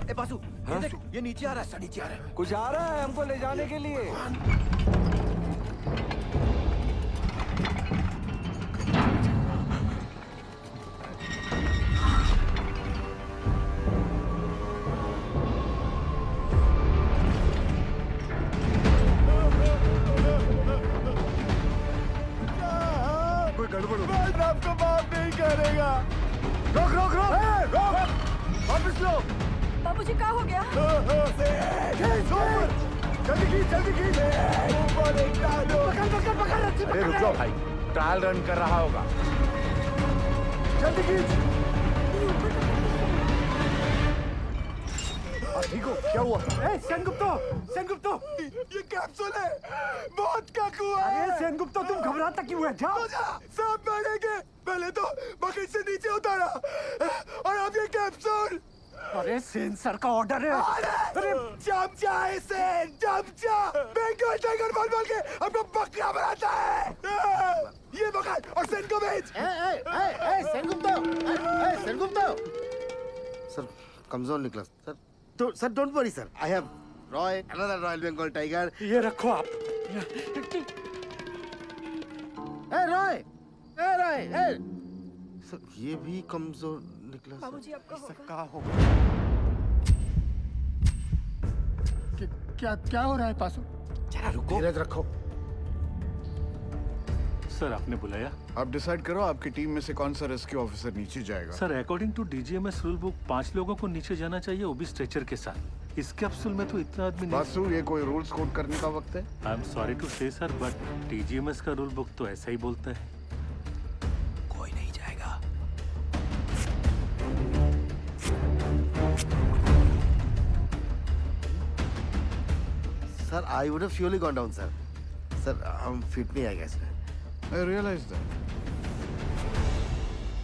ए बासु, ये देख, ये नीचे आ रहा है, नीचे आ रहा है। कुछ आ रहा है हमको ले जाने के लिए। करेगा। रोक रोक रोक रोक, वापस लो। बाबूजी क्या हो गया? जल्दी खींच अरे रुक जाओ भाई, ट्रायल रन कर रहा होगा। जल्दी खींच। ठीक हो? क्या हुआ? सेनगुप्तो, ये कैप्सूल है, बहुत काकू है। अरे सेनगुप्तो, तुम घबराता क्यों है? जाओ। सांप मारेंगे। पहले तो बकेट से नीचे उतारा और अब ये कैप्सूल। अरे सेन सर का ऑर्डर है। अरे चमचा है सेन, चमचा। बंगाल टाइगर बोल के अपना बकरा बनाता है। ये पकड़ और सेन को भेज। सेनगुप्तो। सर कमजोर निकला सर। तो sir don't worry sir, I have royal, another royal Bengal tiger. ये रखो आप। रॉय, सर ये भी कमजोर निकला। बाबूजी आपका होगा। क्या हो रहा है पासो? जरा रुको। धीरज रखो। सर आपने बुलाया? आप डिसाइड करो आपकी टीम में से कौन सा रेस्क्यू ऑफिसर नीचे जाएगा। Sir according to DGMS rule book 5 लोगों को नीचे जाना चाहिए, वो भी स्ट्रेचर के साथ। इस कैप्सूल में तो इतना आदमी नहीं। बासु, ये कोई रूल्स कोड करने का वक्त है? आई एम सॉरी टू से सर, बट डीजीएमएस का रूल बुक तो ऐसा ही बोलता है। कोई नहीं जाएगा। Sir I would have surely gone down sir. Sir हम फिट नहीं आएगा इसमें। I realize that.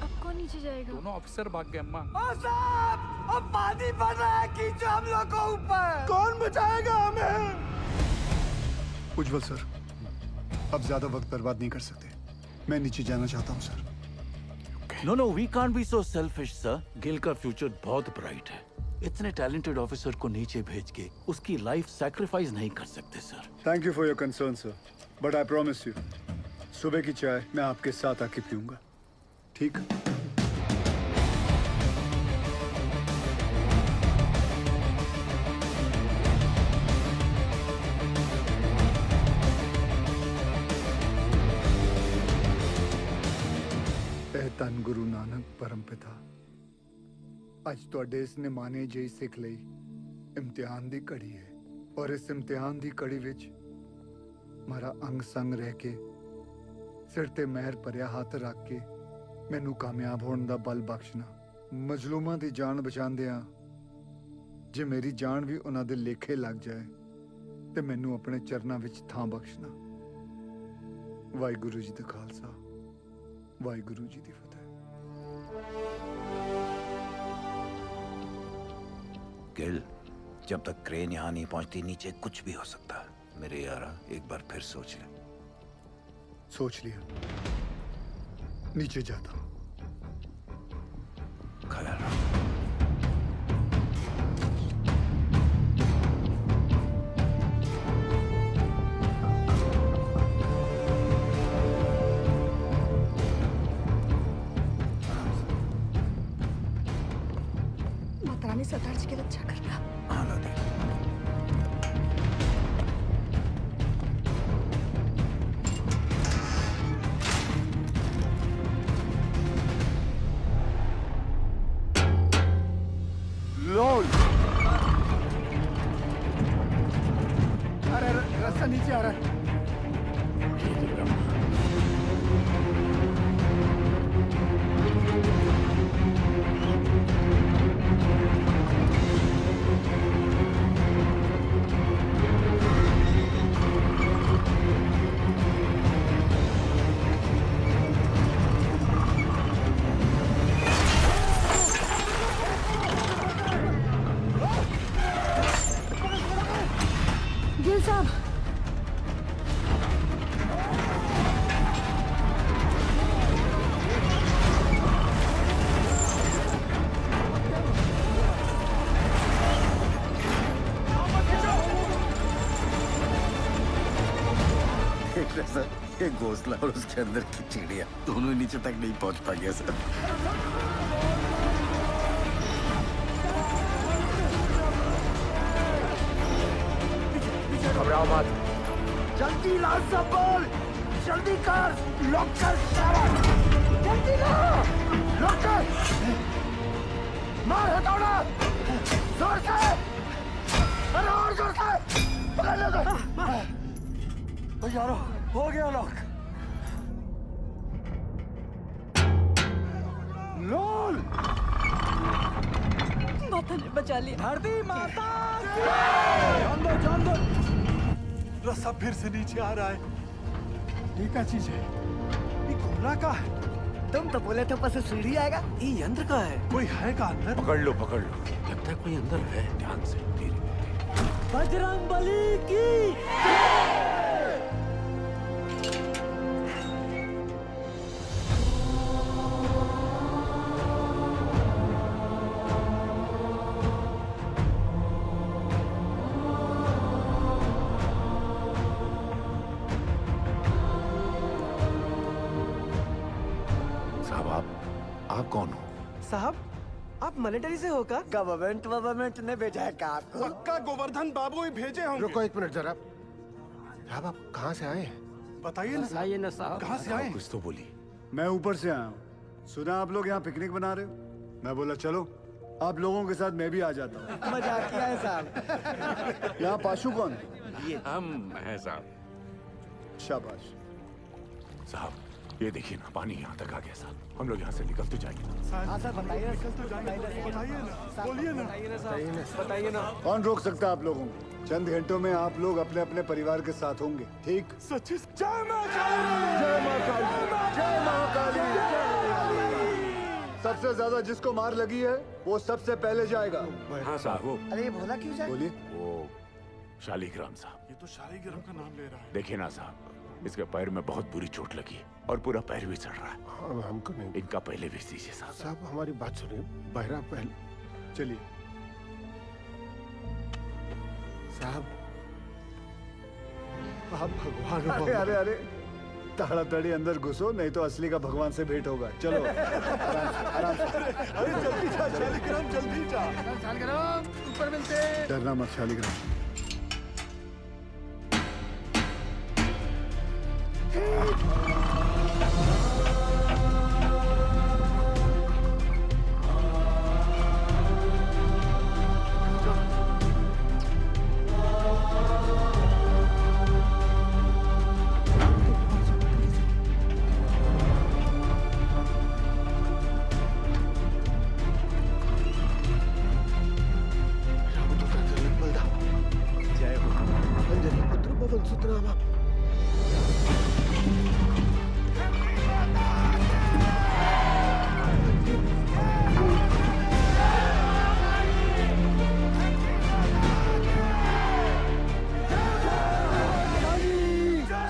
अब कौन नीचे जाएगा? दोनों ऑफिसर भाग गए अम्मा। साहब, अब पानी बढ़ रहा है, खींचो हम लोग को ऊपर। कौन बचाएगा हमें? उज्जवल सर, अब ज्यादा वक्त बर्बाद नहीं कर सकते। मैं नीचे जाना चाहता हूँ sir. No, we can't be so selfish, sir. Gill का फ्यूचर बहुत ब्राइट है। इतने टैलेंटेड ऑफिसर को नीचे भेज के उसकी लाइफ सैक्रिफाइस नहीं कर सकते sir. Thank you for your concern sir, but I promise you, सुबह की चाय मैं आपके साथ आके पीऊंगा, ठीक? ਧੰਨ ਗੁਰੂ ਨਾਨਕ ਪਰਮਪਿਤਾ, ਅੱਜ ਤੁਹਾਡੇ ਇਸ ਨਿਮਾਣੇ ਜਿਹੀ ਸਿੱਖ ਲਈ ਇਮਤਿਹਾਨ ਦੀ ਘੜੀ ਹੈ, ਔਰ ਇਸ ਇਮਤਿਹਾਨ ਦੀ ਘੜੀ ਵਿੱਚ ਮਾਰਾ ਅੰਗ ਸੰਗ ਰਹਿ ਕੇ ਸਿਰ ਤੇ ਮਹਿਰ ਭਰਿਆ ਹੱਥ ਰੱਖ ਕੇ ਮੈਨੂੰ ਕਾਮਯਾਬ ਹੋਣ ਦਾ ਬਲ ਬਖਸ਼ਣਾ। ਮਜ਼ਲੂਮਾਂ ਦੀ ਜਾਨ ਬਚਾਉਂਦਿਆਂ ਜੇ ਮੇਰੀ ਜਾਨ ਵੀ ਉਹਨਾਂ ਦੇ ਲੇਖੇ ਲੱਗ ਜਾਏ ਤੇ ਮੈਨੂੰ ਆਪਣੇ ਚਰਨਾਂ ਵਿੱਚ ਥਾਂ ਬਖਸ਼ਣਾ। ਵਾਹਿਗੁਰੂ ਜੀ ਦਾ ਖਾਲਸਾ, ਵਾਹਿਗੁਰੂ ਜੀ ਦੀ ਫਤਿਹ। गिल, जब तक क्रेन यहाँ नहीं पहुंचती नीचे कुछ भी हो सकता है। मेरे यारा एक बार फिर सोच ले। सोच लिया, नीचे जाता हूँ। ख्याल रखो। मातारानी सरदार जी के लिए अच्छा करना। हाँ लादी। लोल, अरे रास्ता नीचे आ रहा है। गिल साहब, देख रहे सर, ये घोंसला और उसके अंदर की चिड़िया दोनों नीचे तक नहीं पहुंच पा गया सर। घबराओ मत। जल्दी लाल सब बोल, जल्दी कर, लॉक कर सारा। जल्दी लो। रोक के। मार हथौड़ा। जोर से। अरे और जोर से। पकड़ लो तो। यारो हो गया लॉक। लोल। माता ने बचा लिया। धरती माता। जान दो। रस्सा फिर से नीचे आ रहा है। ये क्या चीज है? ये गोला का है। तुम तो बोले थे ऊपर से सीढ़ी आएगा। ये यंत्र का है। कोई है का अंदर? पकड़ लो लगता है कोई अंदर है। ध्यान से धीरे। बजरंग बली की आप कौन हो? साहब आप मिलिट्री से हो का? गवर्नमेंट ने भेजा है का आपको? पक्का गोवर्धन बाबू ही भेजे होंगे। रुको एक मिनट जरा। साहब आप कहाँ से आए हैं? बताइए ना साहब। कहाँ से आए? कुछ तो बोली। मैं ऊपर से आया हूँ। सुना आप लोग यहाँ पिकनिक बना रहे हो। मैं बोला चलो आप लोगों के साथ मैं भी आ जाता हूँ। मजाक किया है साहब। यहाँ पाशु कौन है? ये हम हैं साहब। शाबाश। साहब ये देखिए ना, पानी यहाँ तक आ गया साहब। हम लोग यहाँ से निकल तो जाएंगे ना। हाँ सर बताइए बताइए ना। कौन रोक सकता है आप लोगों को? चंद घंटों में आप लोग अपने अपने परिवार के साथ होंगे। ठीक? सच्ची जय मां काली। जय मां काली। जय मां काली। सबसे ज्यादा जिसको मार लगी है वो सबसे पहले जाएगा। हाँ साहब वो। अरे ये भोला क्यों जाए? बोलिए। वो शालिग्राम साहब। ये तो शालिग्राम का नाम ले रहा है। देखिए ना साहब, इसके पैर में बहुत बुरी चोट लगी है और पूरा पैर भी चढ़ रहा है। हाँ, हमको नहीं। इनका पहले भेज दीजिए साहब। साहब हमारी बात सुनिए। बहरा पहले। चलिए साहब आप भगवान हो। अरे अरे ताड़ाताड़ी अंदर घुसो, नहीं तो असली का भगवान से भेंट होगा। चलो आराम से। अरे जल्दी जा शालिग्राम, जल्दी जा। शालिग्राम ऊपर मिलते। डरना मत शालिग्राम। जय हो। अंजनी पुत्र पवन सुत रामा।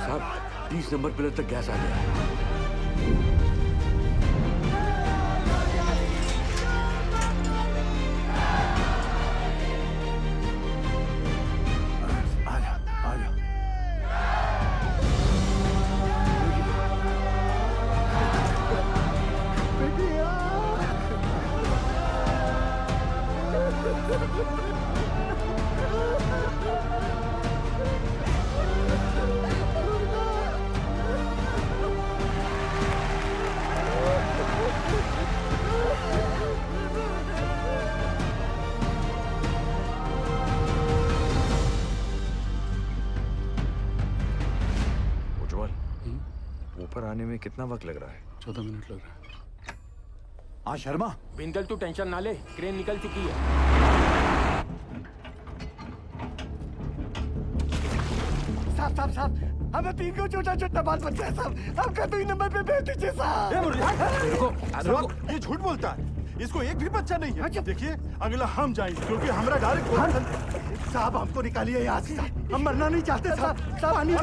साहब 30 नंबर पिलर तक गैस आ गया है। ऊपर आने में कितना वक्त लग रहा है? 14 मिनट लग रहा है। हाँ शर्मा। बिंदल तू टेंशन ना ले, क्रेन निकल चुकी है। साहब हमें 3 को छोटा बाल बच्चा है साहब। आपका 2 नंबर पे भेज दीजिए साहब। ये झूठ बोलता है। इसको एक भी बच्चा नहीं है। देखिए अगला हम जाएंगे क्योंकि हमारा डायरेक्ट। साहब हमको निकालिए यहाँ से। हम मरना नहीं चाहते साहब। पानी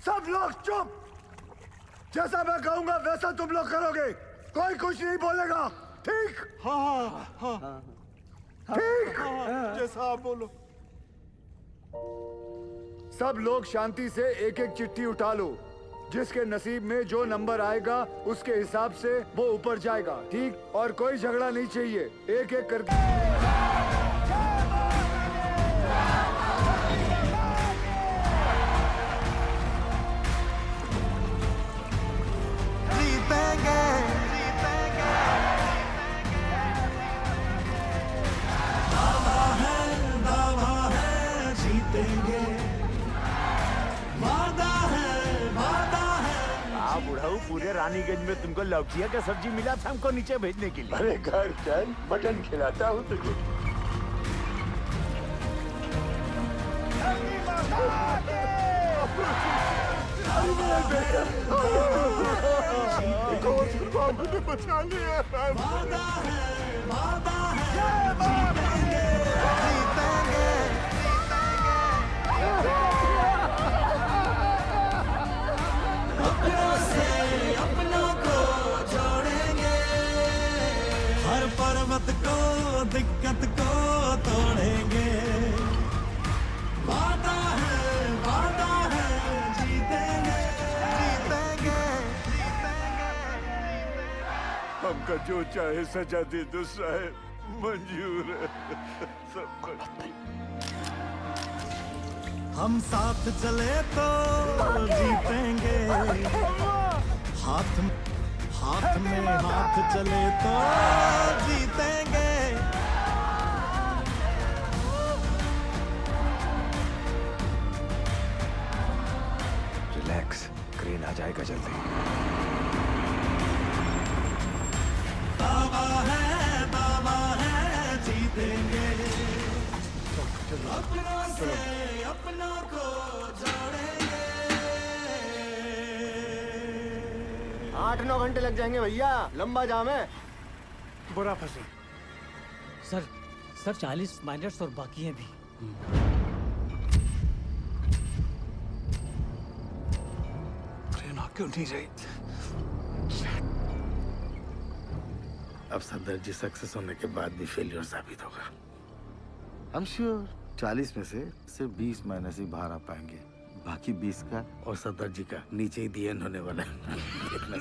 सब लोग चुप। जैसा मैं कहूंगा वैसा तुम लोग करोगे। कोई कुछ नहीं बोलेगा। ठीक? हाँ। ठीक? जैसा आप बोलो। सब लोग शांति से एक एक चिट्ठी उठा लो। जिसके नसीब में जो नंबर आएगा उसके हिसाब से वो ऊपर जाएगा, ठीक? और कोई झगड़ा नहीं चाहिए, एक एक करके। बुढ़ाऊ पूरे रानीगंज में तुमको लौकिया का सब्जी मिला था हमको नीचे भेजने के लिए। अरे घर चल, मटन खिलाता हूँ तुझे। बचा लिया। अपनों को जोड़ेंगे, हर पर्वत को दिक्कत को तोड़ेंगे। वादा है जीतेंगे, जीतेंगे। हमका जो चाहे सजा दे दो साहब, मंजूर है सब कुछ। हम साथ चले तो जीतेंगे, हाथ में हाथ चले तो जीतेंगे। रिलैक्स, क्रेन आ जाएगा जल्दी। दावा है जीतेंगे, अपनों से अपनों को जोड़ेंगे। 8-9 घंटे लग जाएंगे भैया, लंबा जाम है। बुरा फंसे। सर 40 माइनर्स और बाकी हैं भी। ट्रेन आ क्यों नहीं रही? अब सदर जी सक्सेस होने के बाद भी फेलियर साबित होगा। I'm sure 40 में से सिर्फ 20 माइनस ही बाहर आ पाएंगे, बाकी 20 का और सदर जी का नीचे ही दी एंड होने वाला है। देखना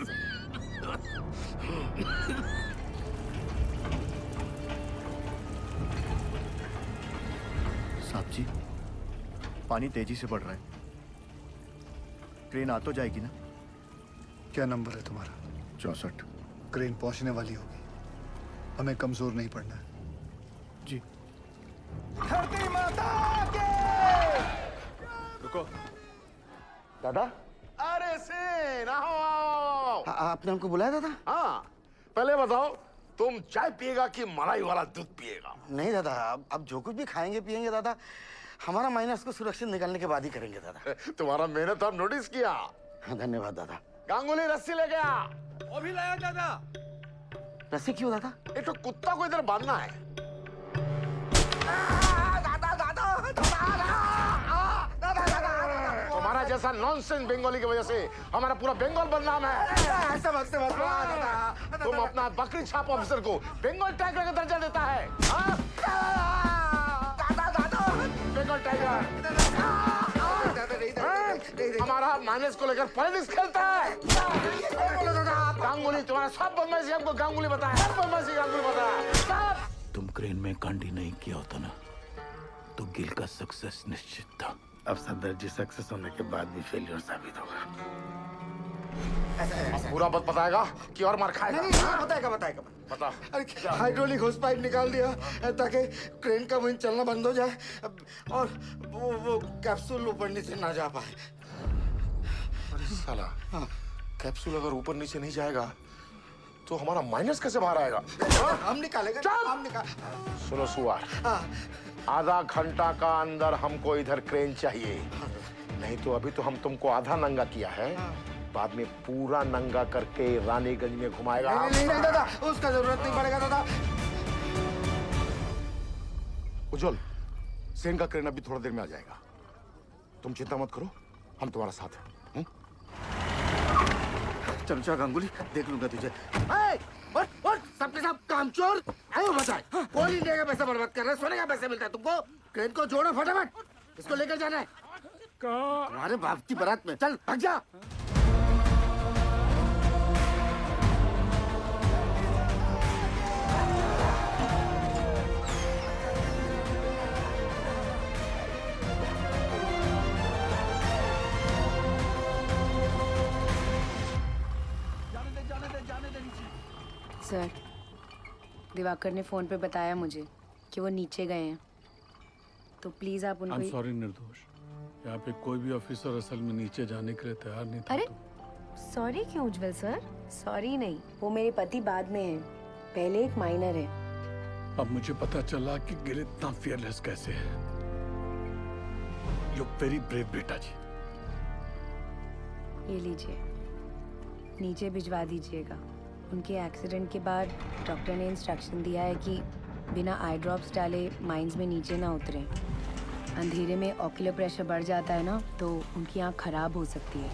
साहब जी, पानी तेजी से बढ़ रहा है, क्रेन आ तो जाएगी ना? क्या नंबर है तुम्हारा? 64। क्रेन पहुंचने वाली होगी, हमें कमजोर नहीं पड़ना है। जी। धरती माता के। रुको दादा। अरे सेन, आओ। आपने हमको बुलाया दादा? हाँ, पहले बताओ तुम चाय पिएगा कि मलाई वाला दूध पिएगा? नहीं दादा, अब जो कुछ भी खाएंगे पिएंगे दादा, हमारा माइनस को सुरक्षित निकालने के बाद ही करेंगे दादा। तुम्हारा मेहनत हम नोटिस किया। हाँ, धन्यवाद दादा। गांगुली रस्सी ले गया। वो भी लाया दादा। रस्सी क्यों दादा? एक तो कुत्ता को इधर बांधना है। तुम्हारा जैसा नॉनसेंस बंगाली की वजह से हमारा पूरा बंगाल बदनाम है। ऐसा मत दादा। तुम अपना बकरी छाप ऑफिसर को बंगाल टाइगर का दर्जा देता है। बंगाल टाइगर हमारा माइनस को लेकर पॉलिटिक्स खेलता है। गांगुली तुम्हारा सब बदमाशी हमको गांगुली बताया, सब बदमाशी गांगुली बताया। तुम क्रेन में कांडी नहीं किया होता ना तो गिल का सक्सेस निश्चित था। अब सदर जी सक्सेस होने के बाद भी फेलियर साबित होगा। अब पूरा बात बताएगा कि और मार खाएगा? बताएगा। बता। अरे हाइड्रोलिक होस पाइप निकाल दिया ताकि क्रेन का विंड चलना बंद हो जाए और वो कैप्सूल ऊपर नीचे ना जा पाए। अरे साला, कैप्सूल अगर ऊपर नीचे नहीं जाएगा तो हमारा माइनस कैसे बाहर आएगा? हम निकालेंगे। सुनो सुआर, आधा घंटा का अंदर हमको इधर क्रेन चाहिए, नहीं तो अभी तो हम तुमको आधा नंगा किया है, बाद में पूरा नंगा करके रानीगंज में घुमाएगा। नहीं दादा, उसका जरूरत नहीं पड़ेगा दादा। उज्जवल, सेन का क्रेन अभी थोड़ा देर में आ जाएगा, तुम चिंता मत करो, हम तुम्हारा साथ हैं। चमचा गांगुली, देख लूंगा तुझे। सबके सब कामचोर आयो बचाए। कोल इंडिया का पैसा बर्बाद कर रहे हैं, सोने का पैसा मिलता है तुमको। क्रेन को जोड़ो फटाफट, इसको लेकर जाना है। तुम्हारे बाप की बारात में। चल भाग जा। सर, दिवाकर ने फोन पे बताया मुझे कि वो नीचे गए हैं, तो प्लीज आप आई एम उनको। सॉरी निर्दोष, यहाँ पे कोई भी ऑफिसर असल में नीचे जाने के लिए तैयार नहीं था। अरे सॉरी क्यों उज्जवल सर? सॉरी नहीं, वो मेरे पति बाद में है, पहले एक माइनर है। अब मुझे पता चला कि गिल इतना फियरलेस कैसे है। यू वेरी ब्रेव बेटा जी। ये लीजिए, नीचे भिजवा दीजिएगा। उनके एक्सीडेंट के बाद डॉक्टर ने इंस्ट्रक्शन दिया है कि बिना आई ड्रॉप्स डाले माइंस में नीचे ना उतरें। अंधेरे में ऑक्यूलर प्रेशर बढ़ जाता है ना, तो उनकी आँख खराब हो सकती है।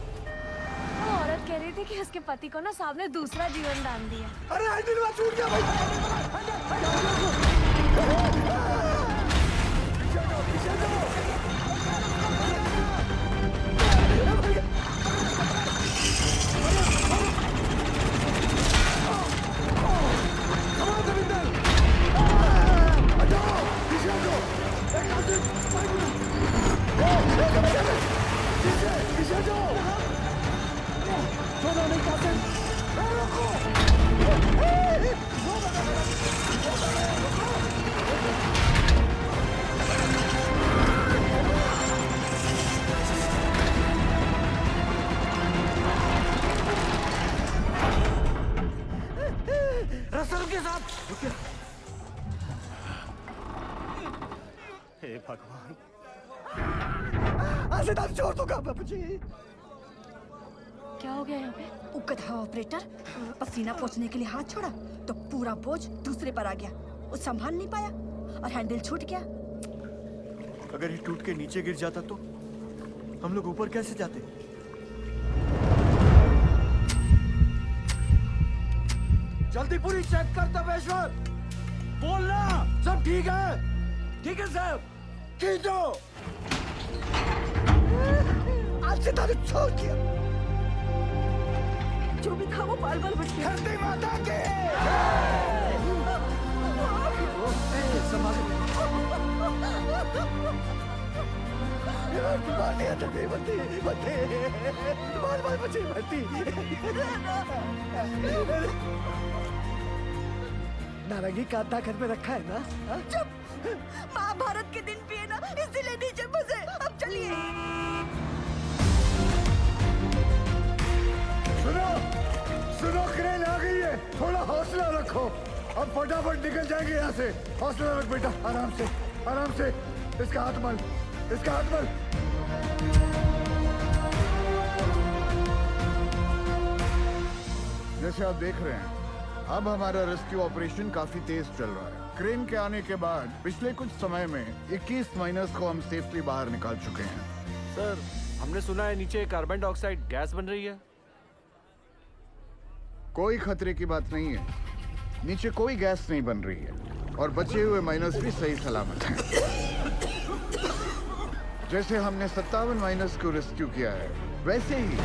वो औरत कह रही थी कि उसके पति को ना साहब ने दूसरा जीवन दान दिया। अरे हैंडल छूट गया भाई। रसल के साथ। हे भगवान, आशीर्वाद छोड़ दूंगा बाबूजी। क्या हो गया यहाँ पे? उकथा ऑपरेटर पसीना पोंछने के लिए हाथ छोड़ा तो पूरा बोझ दूसरे पर आ गया। वो संभाल नहीं पाया और हैंडल छूट गया। अगर ये टूट के नीचे गिर जाता तो हम लोग ऊपर कैसे जाते? जल्दी पूरी चेक कर तपेश्वर। बोलना सब ठीक है? ठीक है साहब। खींचो। आज से तारीख छोड़ दिया। जो भी था वो बाल बाल बच गया। धरती माता के। नारंगी कांता घर में रखा है ना? चुप। महाभारत के दिन भी है ना, इसीलिए नीचे फंसे। अब चलिए। सुनो सुनो, क्रेन आ गई है, थोड़ा हौसला रखो। अब फटाफट निकल जाएंगे यहाँ से। हौसला रख बेटा, आराम से आराम से। इसका हाथ मल, इसका हाथ मल। जैसे आप देख रहे हैं, अब हमारा रेस्क्यू ऑपरेशन काफी तेज चल रहा है। क्रेन के आने के बाद पिछले कुछ समय में 21 माइनर्स को हम सेफली बाहर निकाल चुके हैं। सर, हमने सुना है नीचे कार्बन डाइऑक्साइड गैस बन रही है। कोई खतरे की बात नहीं है, नीचे कोई गैस नहीं बन रही है और बचे हुए माइनर्स भी सही सलामत हैं। जैसे हमने 57 माइनर्स को रेस्क्यू किया है, वैसे ही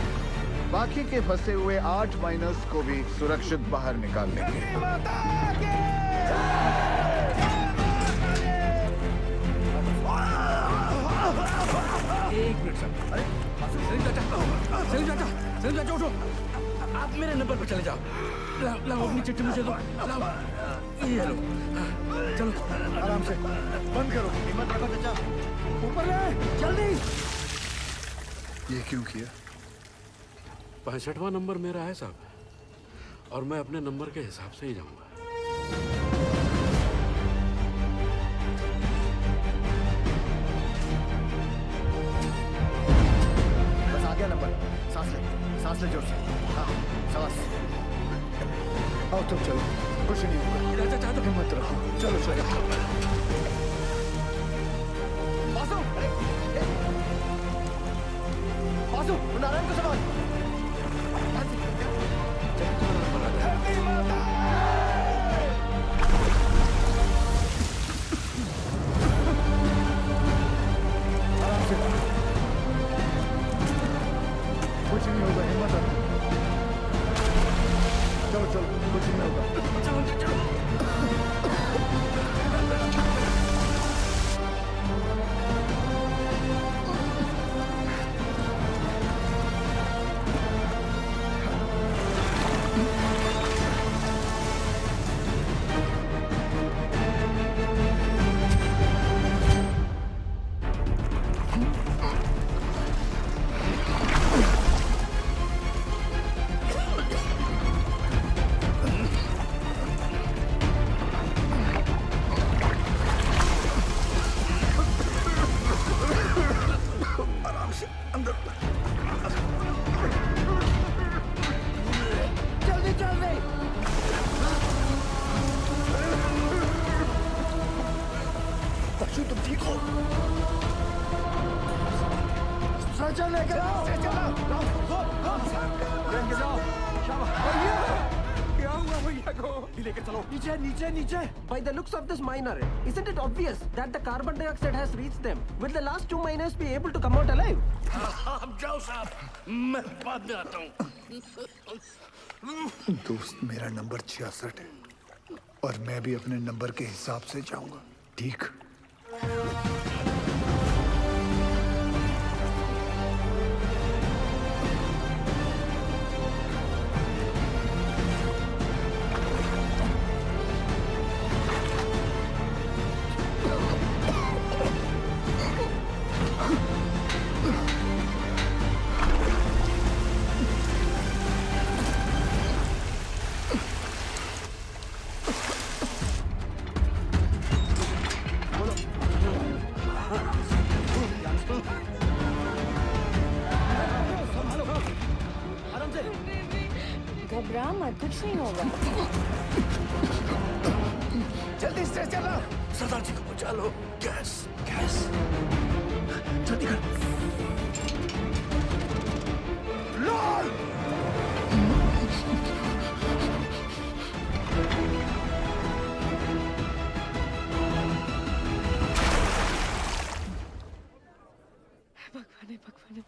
बाकी के फंसे हुए 8 माइनर्स को भी सुरक्षित बाहर निकाल लेंगे। एक मिनट सर। अरे सलीम चाचा उठो। आप मेरे नंबर पर चले जाओ। लाओ अपनी चिट्ठी मुझे दो। लाओ, ये लो। चलो आराम से, बंद करो। हिम्मत रखो चाचा। ऊपर ले, जल्दी। ये क्यों किया? 65वां नंबर मेरा है साहब, और मैं अपने नंबर के हिसाब से ही जाऊंगा। बस आ गया नंबर। सांस ले जोर से। हाँ, सांस। आओ तुम चलो, कुछ नहीं होगा। हिम्मत रखो, चलो चलो। बासु, नारायण को संभाल। कुछ नहीं होगा, हिम्मत रखो। चलो चलो, कुछ नहीं होगा। जल्दी जल्दी। परशु तुम ठीक हो? सचा लेकर आओ। क्या हुआ भैया को? लेकर चलो। नीचे नीचे नीचे। By the looks of this miner, isn't it obvious that the carbon dioxide has reached them? Will the last 2 miners be able to come out alive? आप जाओ साहब, मैं बाद में आता हूँ। दोस्त, मेरा नंबर 66 है और मैं भी अपने नंबर के हिसाब से जाऊंगा, ठीक? घबरा मत, कुछ नहीं होगा। जल्दी से चलो, सरदार जी को बचा लो। गैस गैस जल्दी कर। लॉल भगवान भगवान।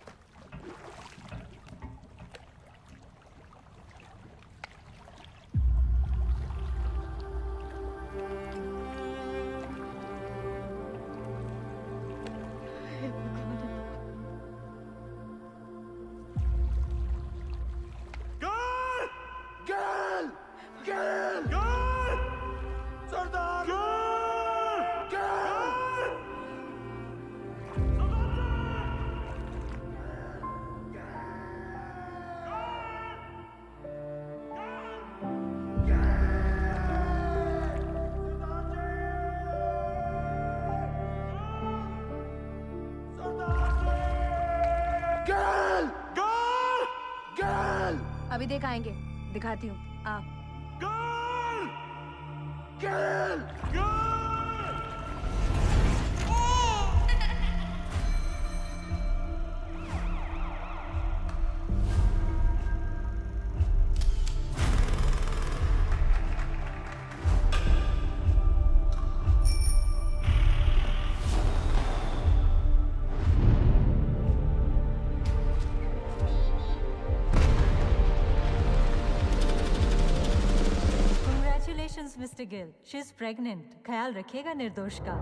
अभी देख आएंगे, दिखाती हूँ। आ mister Gill, she is pregnant. ख्याल रखिएगा निर्दोष का।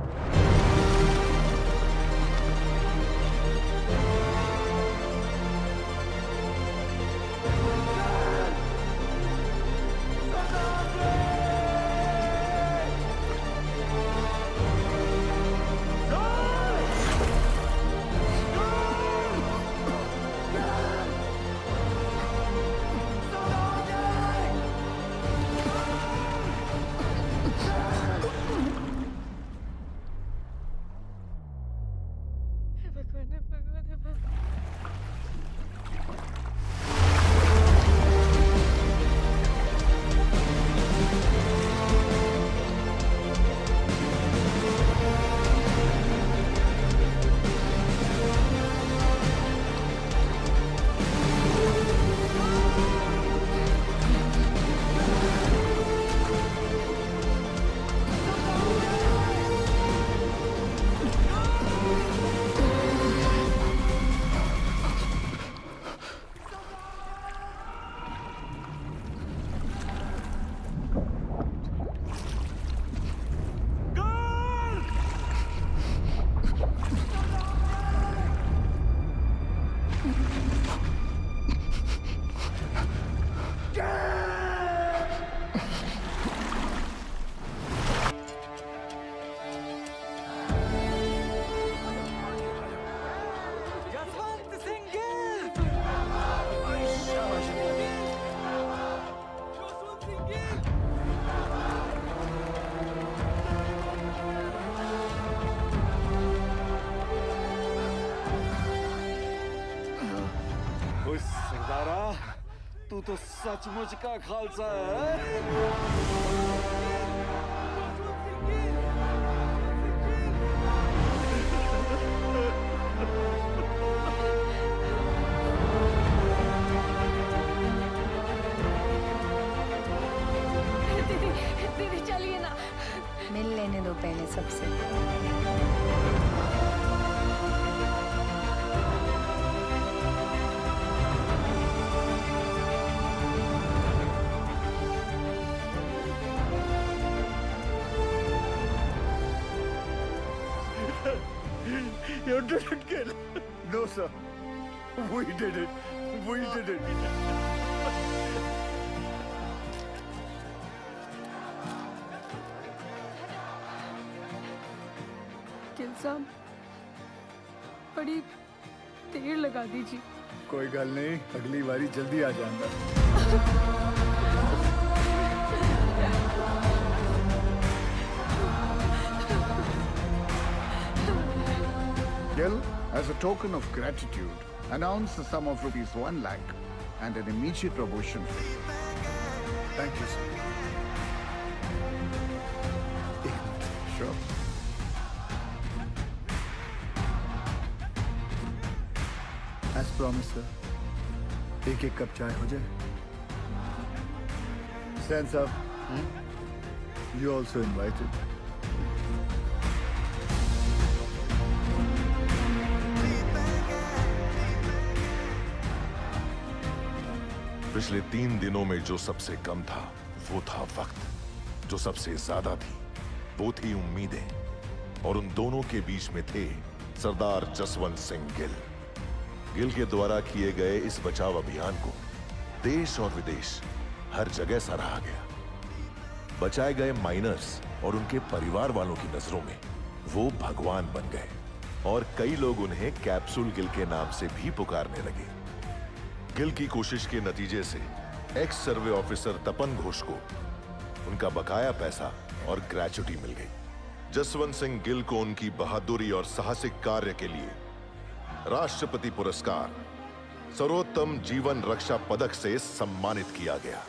ओए सरदारा, तू तो सचमुच का खालसा है। दीदी चलिए ना, मिल लेने दो पहले सबसे। You didn't kill. No, sir. We did it. We did it. Gill साहब, बड़ी देर लगा दीजिए। कोई गल नहीं, अगली बारी जल्दी आ जाऊंगा। Gil, as a token of gratitude, announce the sum of rupees 1 lakh and an immediate promotion fee. Thank you, sir. Sure. As promised, sir. एक कप चाय हो जाए। Stan साहब, you also invited. पिछले 3 दिनों में जो सबसे कम था वो था वक्त, जो सबसे ज्यादा थी वो थी उम्मीदें, और उन दोनों के बीच में थे सरदार जसवंत सिंह गिल। गिल के द्वारा किए गए इस बचाव अभियान को देश और विदेश हर जगह सराहा गया। बचाए गए माइनर्स और उनके परिवार वालों की नजरों में वो भगवान बन गए, और कई लोग उन्हें कैप्सूल गिल के नाम से भी पुकारने लगे। गिल की कोशिश के नतीजे से एक्स सर्वे ऑफिसर तपन घोष को उनका बकाया पैसा और ग्रेच्युटी मिल गई। जसवंत सिंह गिल को उनकी बहादुरी और साहसिक कार्य के लिए राष्ट्रपति पुरस्कार सर्वोत्तम जीवन रक्षा पदक से सम्मानित किया गया।